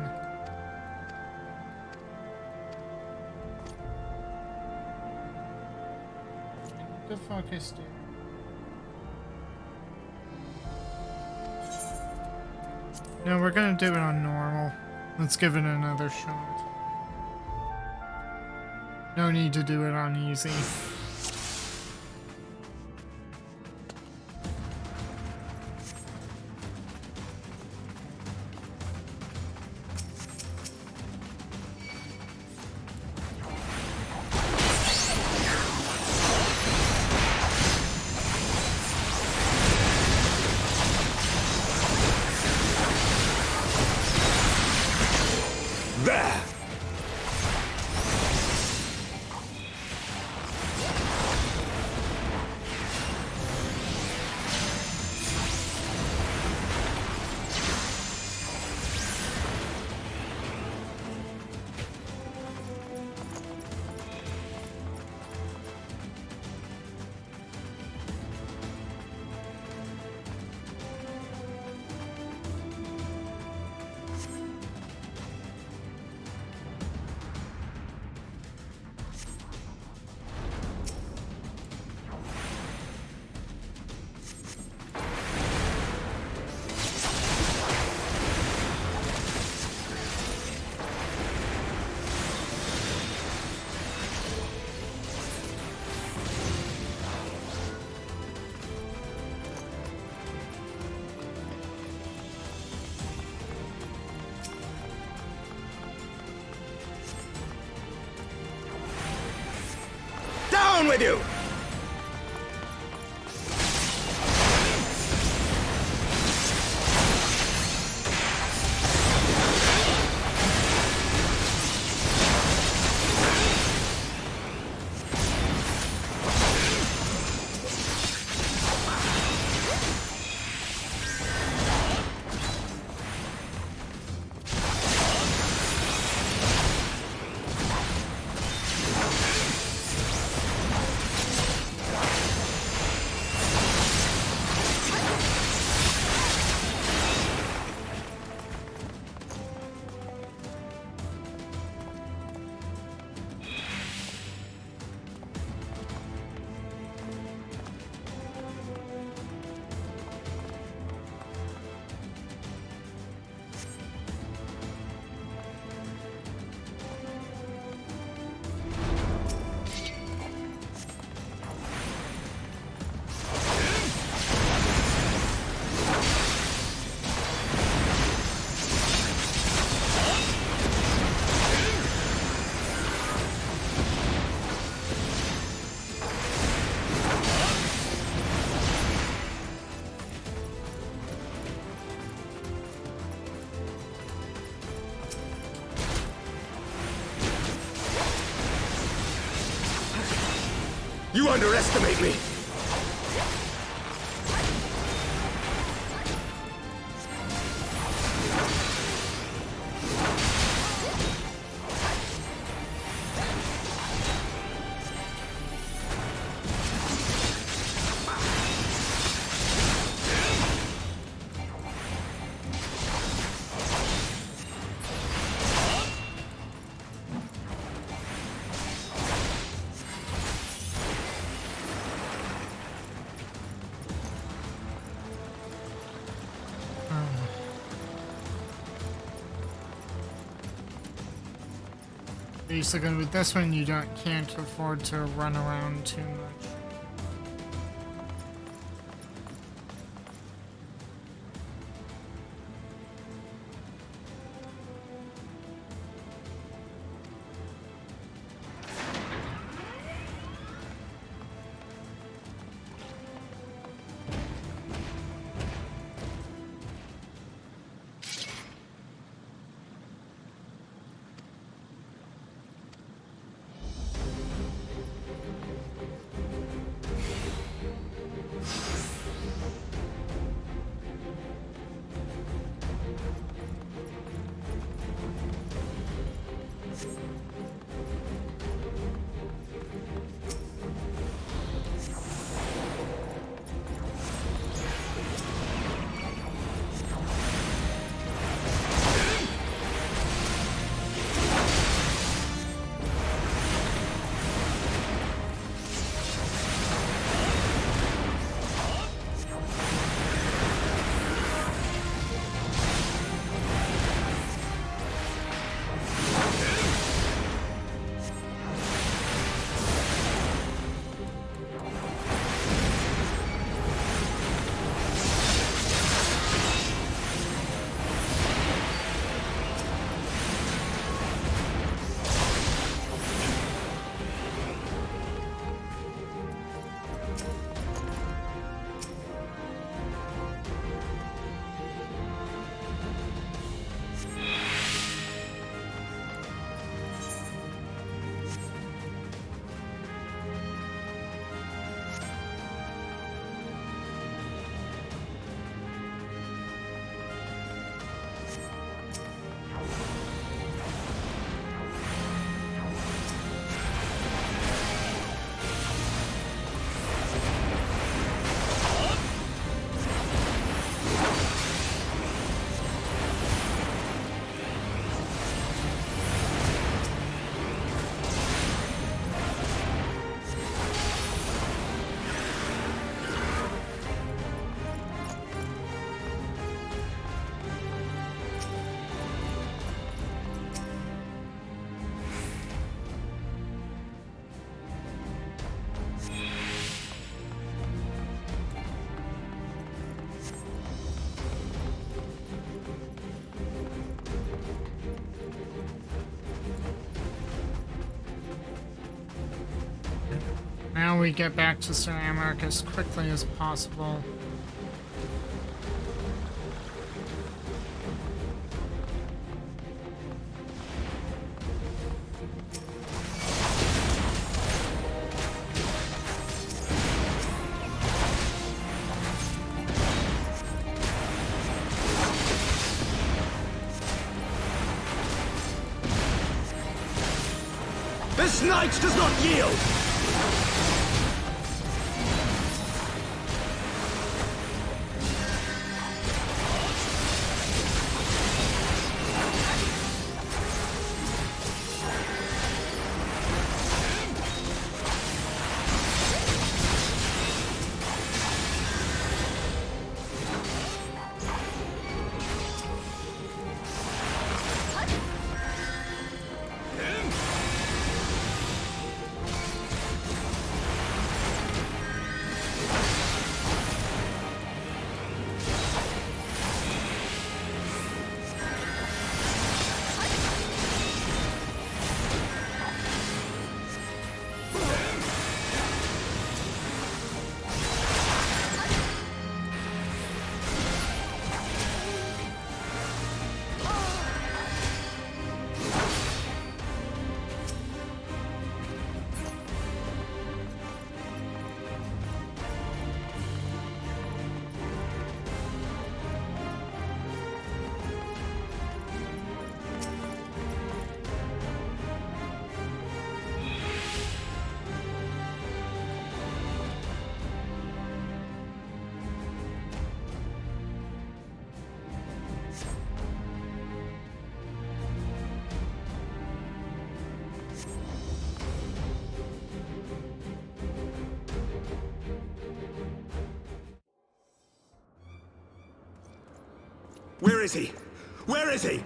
What the fuck is it? No, we're gonna do it on normal. Let's give it another shot. No need to do it on easy. Down with you! You underestimate me! Basically, with this one, you can't afford to run around too much. Now we get back to Sir Amark as quickly as possible. This knight does not yield! Where is he? Where is he?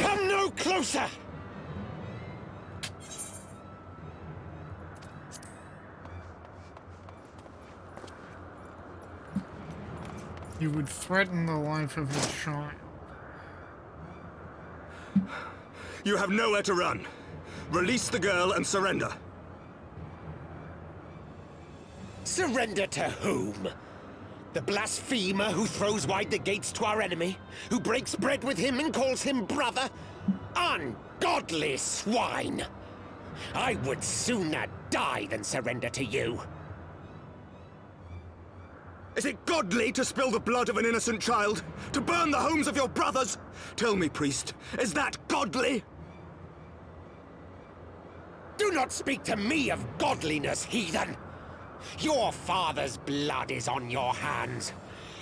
Come no closer! You would threaten the life of a child. You have nowhere to run. Release the girl and surrender. Surrender to whom? The blasphemer who throws wide the gates to our enemy? Who breaks bread with him and calls him brother? Ungodly swine! I would sooner die than surrender to you. Is it godly to spill the blood of an innocent child? To burn the homes of your brothers? Tell me, priest, is that godly? Do not speak to me of godliness, heathen! Your father's blood is on your hands,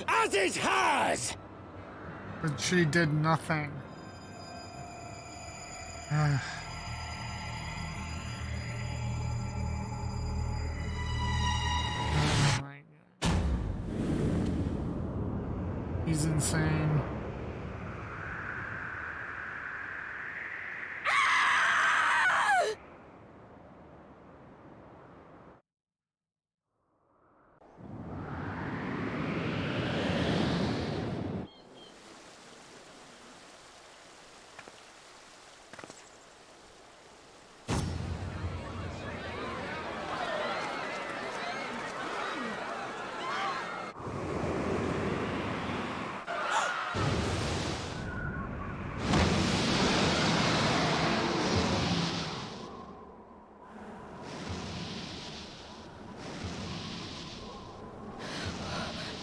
as is hers! But she did nothing. Oh my God. He's insane.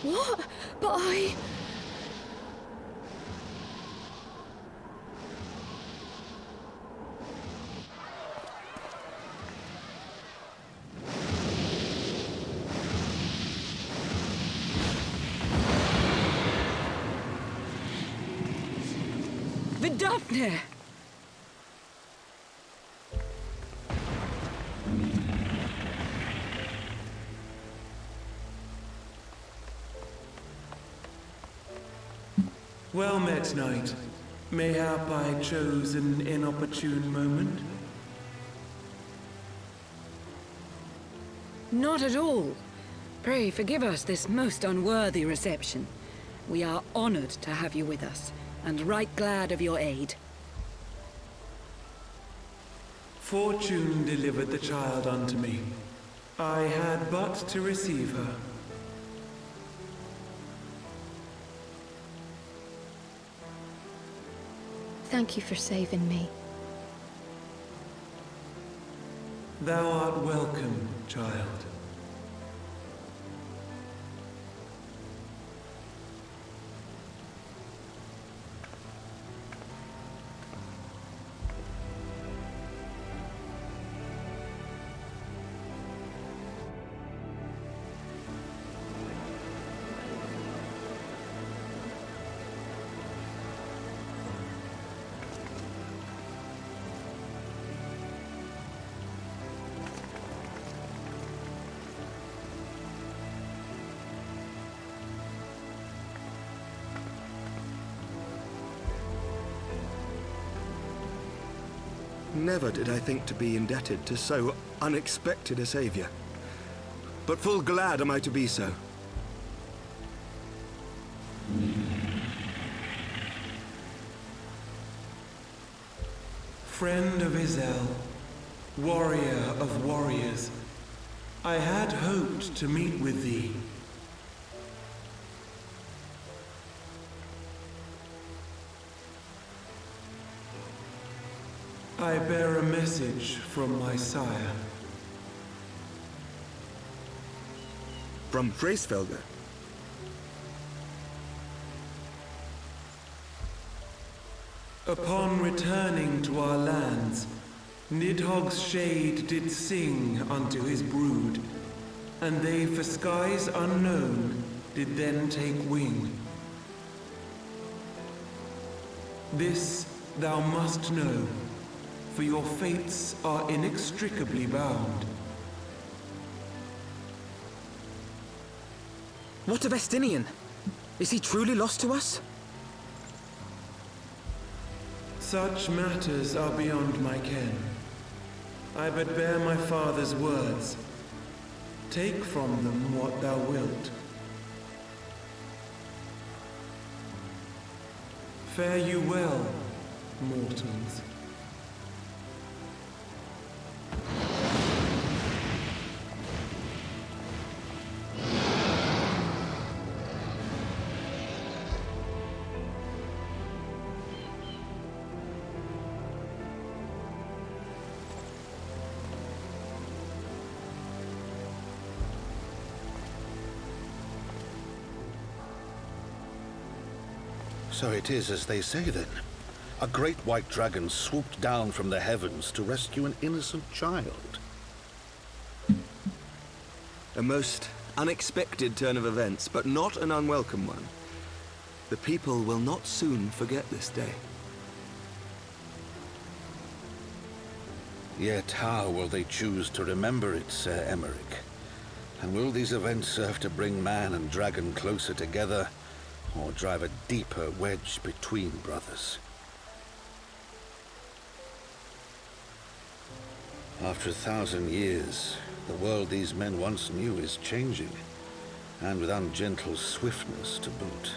What? But I... Vidafne! Well met, knight. Mayhap I chose an inopportune moment? Not at all. Pray forgive us this most unworthy reception. We are honored to have you with us, and right glad of your aid. Fortune delivered the child unto me. I had but to receive her. Thank you for saving me. Thou art welcome, child. Never did I think to be indebted to so unexpected a savior. But full glad am I to be so. Friend of Izel, warrior of warriors, I had hoped to meet with thee. I bear a message from my sire. From Freysfelder? Upon returning to our lands, Nidhogg's shade did sing unto his brood, and they for skies unknown did then take wing. This thou must know, for your fates are inextricably bound. What of Estinian? Is he truly lost to us? Such matters are beyond my ken. I but bear my father's words. Take from them what thou wilt. Fare you well, mortals. So it is as they say then. A great white dragon swooped down from the heavens to rescue an innocent child. A most unexpected turn of events, but not an unwelcome one. The people will not soon forget this day. Yet how will they choose to remember it, Sir Emmerich? And will these events serve to bring man and dragon closer together, or drive a deeper wedge between brothers? After 1,000 years, the world these men once knew is changing, and with ungentle swiftness to boot.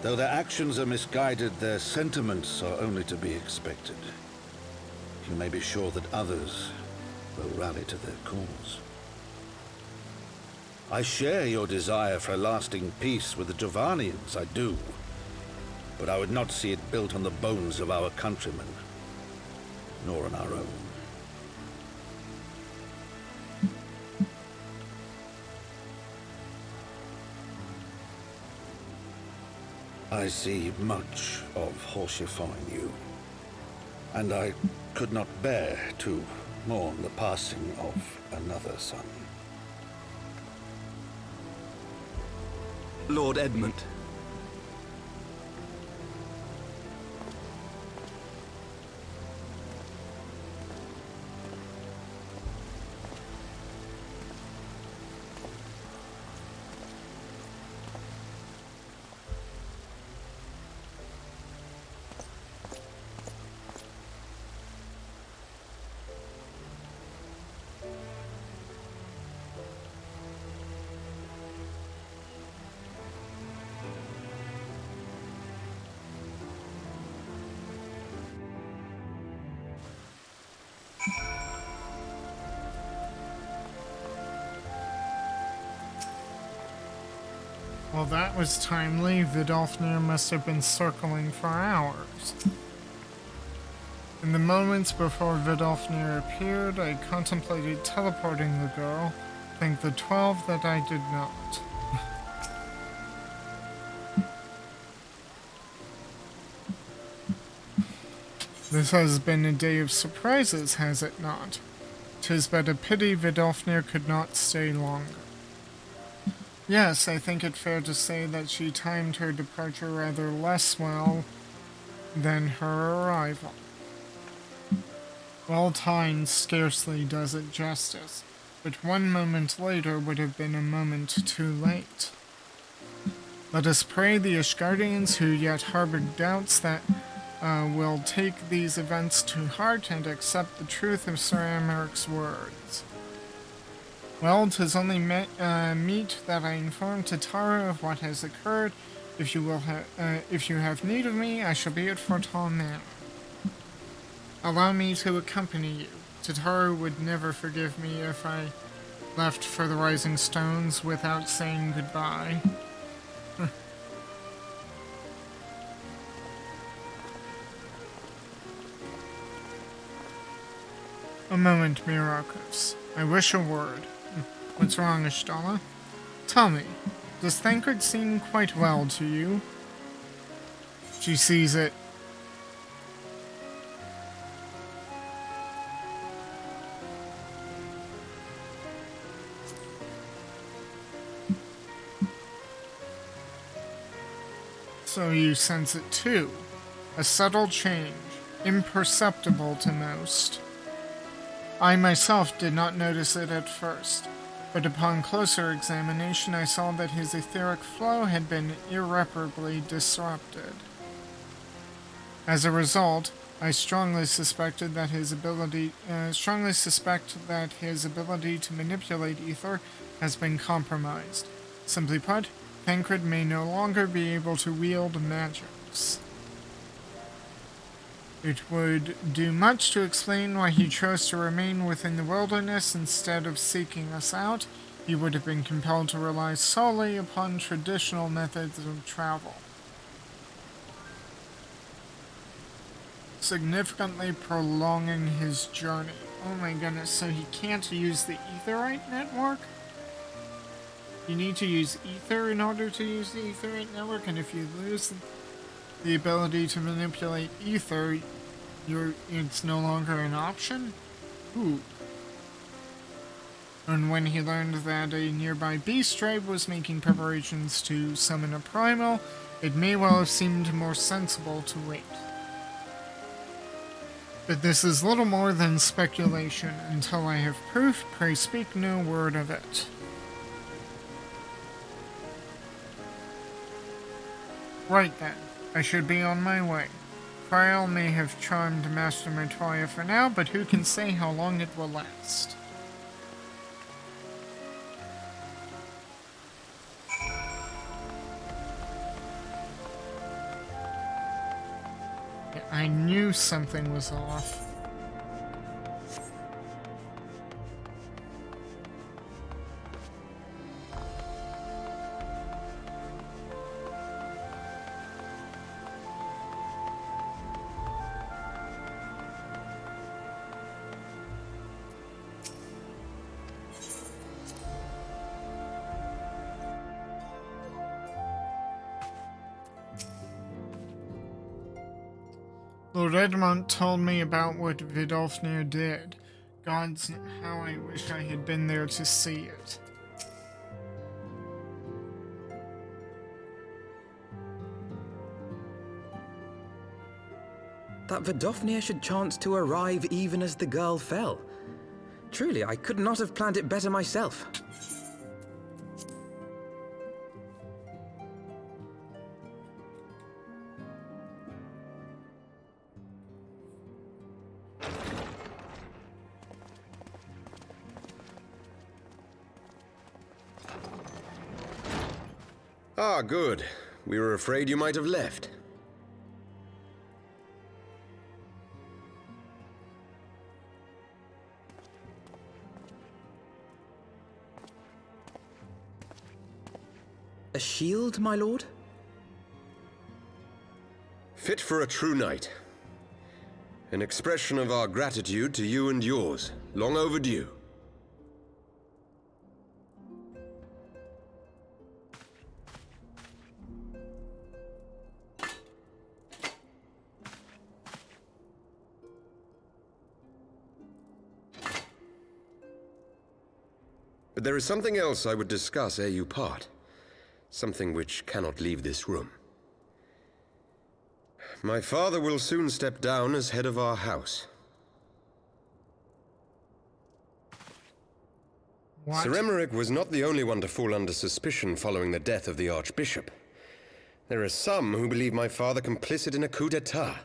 Though their actions are misguided, their sentiments are only to be expected. You may be sure that others will rally to their cause. I share your desire for a lasting peace with the Jovanians, I do. But I would not see it built on the bones of our countrymen, nor on our own. I see much of Horsefon in you, and I could not bear to mourn the passing of another son. Lord Edmund. Well, that was timely. Vidofnir must have been circling for hours. In the moments before Vidofnir appeared, I contemplated teleporting the girl. Thank the 12 that I did not. This has been a day of surprises, has it not? 'Tis but a pity Vidofnir could not stay longer. Yes, I think it fair to say that she timed her departure rather less well than her arrival. Well timed scarcely does it justice, but 1 moment later would have been a moment too late. Let us pray the Ashgardians who yet harbor doubts that will take these events to heart and accept the truth of Sir Amaric's words. Well, 'tis only meet that I inform Tataru of what has occurred. If you have need of me, I shall be at Fortal Manor. Allow me to accompany you. Tataru would never forgive me if I left for the Rising Stones without saying goodbye. A moment, Myrokos. I wish a word. What's wrong, Ashtala? Tell me, does Thancred seem quite well to you? She sees it. So you sense it too. A subtle change, imperceptible to most. I myself did not notice it at first, but upon closer examination I saw that his etheric flow had been irreparably disrupted. As a result, I strongly suspect that his ability to manipulate ether has been compromised. Simply put, Thancred may no longer be able to wield magics. It would do much to explain why he chose to remain within the wilderness instead of seeking us out. He would have been compelled to rely solely upon traditional methods of travel, significantly prolonging his journey. Oh my goodness, so he can't use the Aetherite network? You need to use ether in order to use the Aetherite network, and if you lose the ability to manipulate ether, it's no longer an option? Ooh. And when he learned that a nearby beast tribe was making preparations to summon a primal, it may well have seemed more sensible to wait. But this is little more than speculation. Until I have proof, pray speak no word of it. Right then, I should be on my way. Trial may have charmed Master Montoya for now, but who can say how long it will last? I knew something was off. Lord Edmont told me about what Vidofnir did. Gods, how I wish I had been there to see it. That Vidofnir should chance to arrive even as the girl fell. Truly, I could not have planned it better myself. Ah, good. We were afraid you might have left. A shield, my lord? Fit for a true knight. An expression of our gratitude to you and yours, long overdue. But there is something else I would discuss ere you part. Something which cannot leave this room. My father will soon step down as head of our house. What? Sir Emmerich was not the only one to fall under suspicion following the death of the Archbishop. There are some who believe my father complicit in a coup d'etat.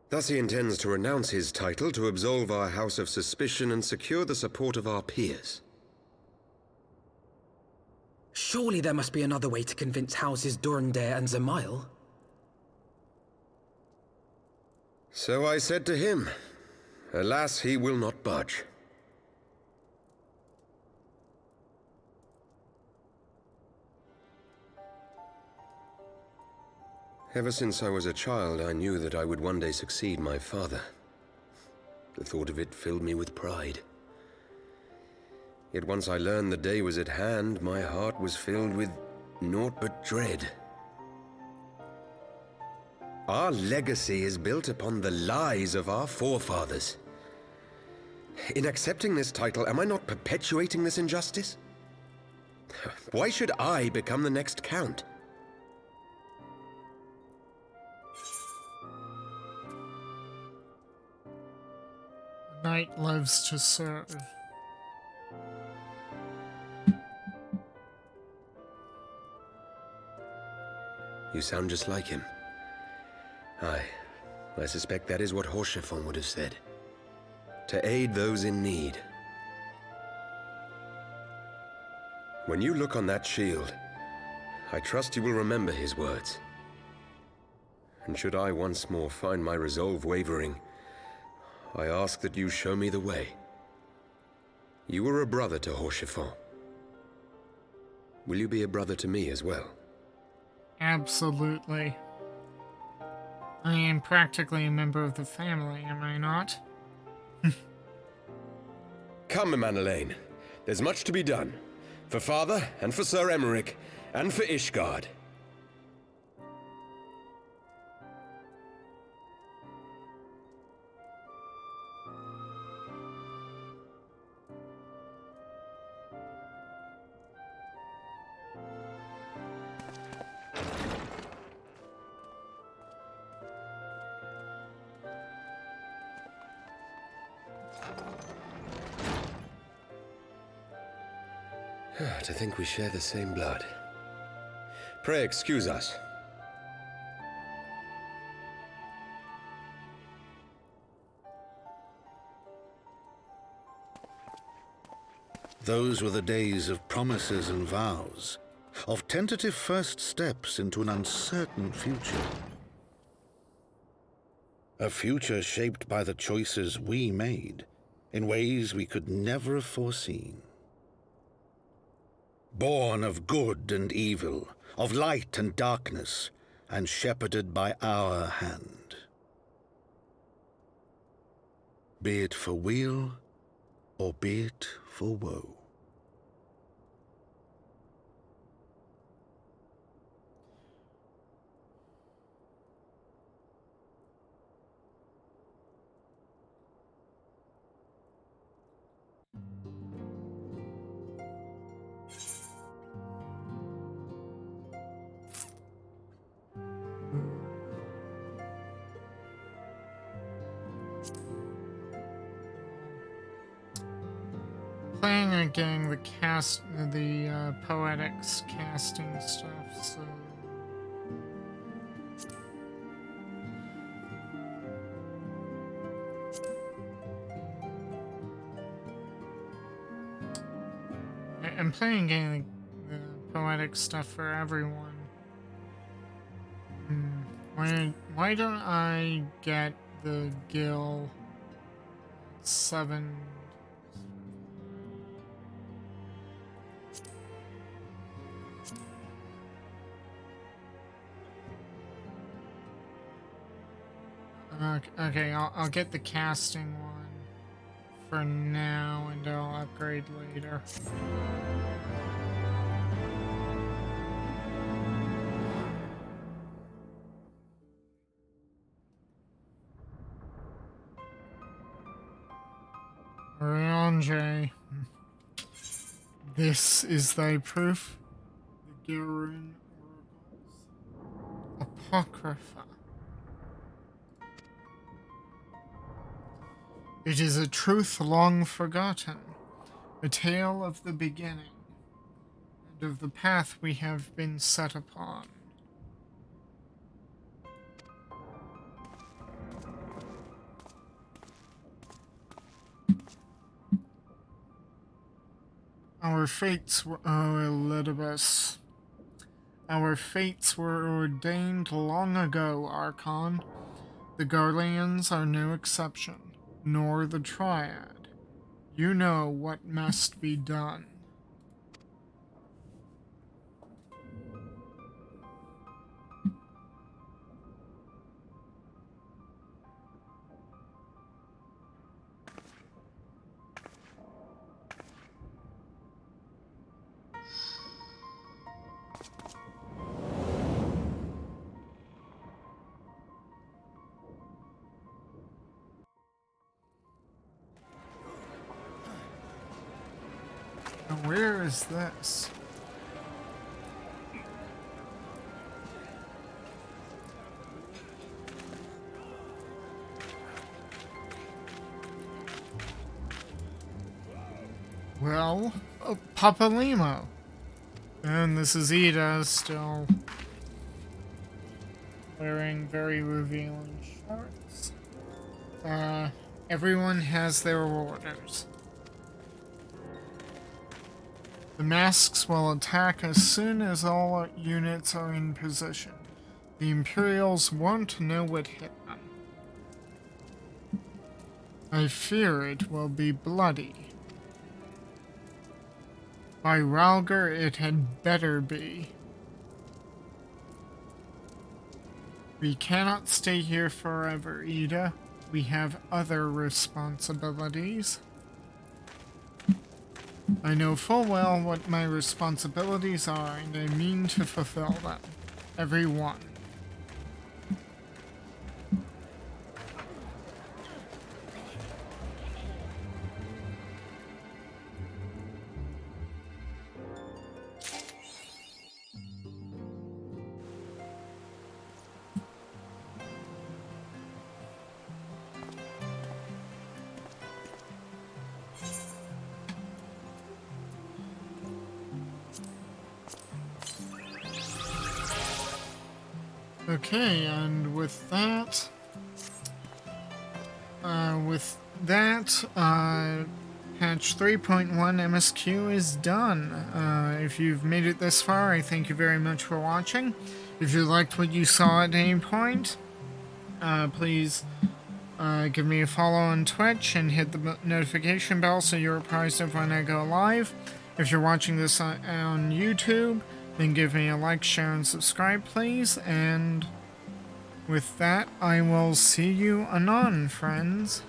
Thus he intends to renounce his title to absolve our house of suspicion and secure the support of our peers. Surely there must be another way to convince houses Durandare and Zamail. So I said to him. Alas, he will not budge. Ever since I was a child, I knew that I would one day succeed my father. The thought of it filled me with pride. Yet once I learned the day was at hand, my heart was filled with naught but dread. Our legacy is built upon the lies of our forefathers. In accepting this title, am I not perpetuating this injustice? Why should I become the next count? Knight lives to serve. You sound just like him. Aye, I suspect that is what Horschiffon would have said. To aid those in need. When you look on that shield, I trust you will remember his words. And should I once more find my resolve wavering, I ask that you show me the way. You were a brother to Horschiffon. Will you be a brother to me as well? Absolutely. I am practically a member of the family, am I not? Come, Emanelaine. There's much to be done. For father, and for Sir Emmerich, and for Ishgard. To think we share the same blood. Pray excuse us. Those were the days of promises and vows, of tentative first steps into an uncertain future. A future shaped by the choices we made, in ways we could never have foreseen. Born of good and evil, of light and darkness, and shepherded by our hand. Be it for weal, or be it for woe. Playing and getting the poetics casting stuff, so I'm playing getting the poetic stuff for everyone. Why don't I get the Gil 7? Okay, I'll get the casting one for now, and I'll upgrade later. Oriange, this is thy proof. The Garun Oracles. Apocrypha. It is a truth long forgotten, a tale of the beginning, and of the path we have been set upon. Our fates were, Elidibus. Our fates were ordained long ago, Archon. The Garleans are no exception, nor the Triad. You know what must be done. Now, where is this? Well, Papalimo. And this is Ida, still wearing very revealing shorts. Everyone has their orders. The masks will attack as soon as all units are in position. The Imperials won't know what hit them. I fear it will be bloody. By Ralgar, it had better be. We cannot stay here forever, Ida. We have other responsibilities. I know full well what my responsibilities are, and I mean to fulfill them. Every one. Okay, and with that, patch 3.1 MSQ is done. If you've made it this far, I thank you very much for watching. If you liked what you saw at any point, please give me a follow on Twitch and hit the notification bell so you're apprised of when I go live. If you're watching this on YouTube, then give me a like, share, and subscribe, please. And with that, I will see you anon, friends.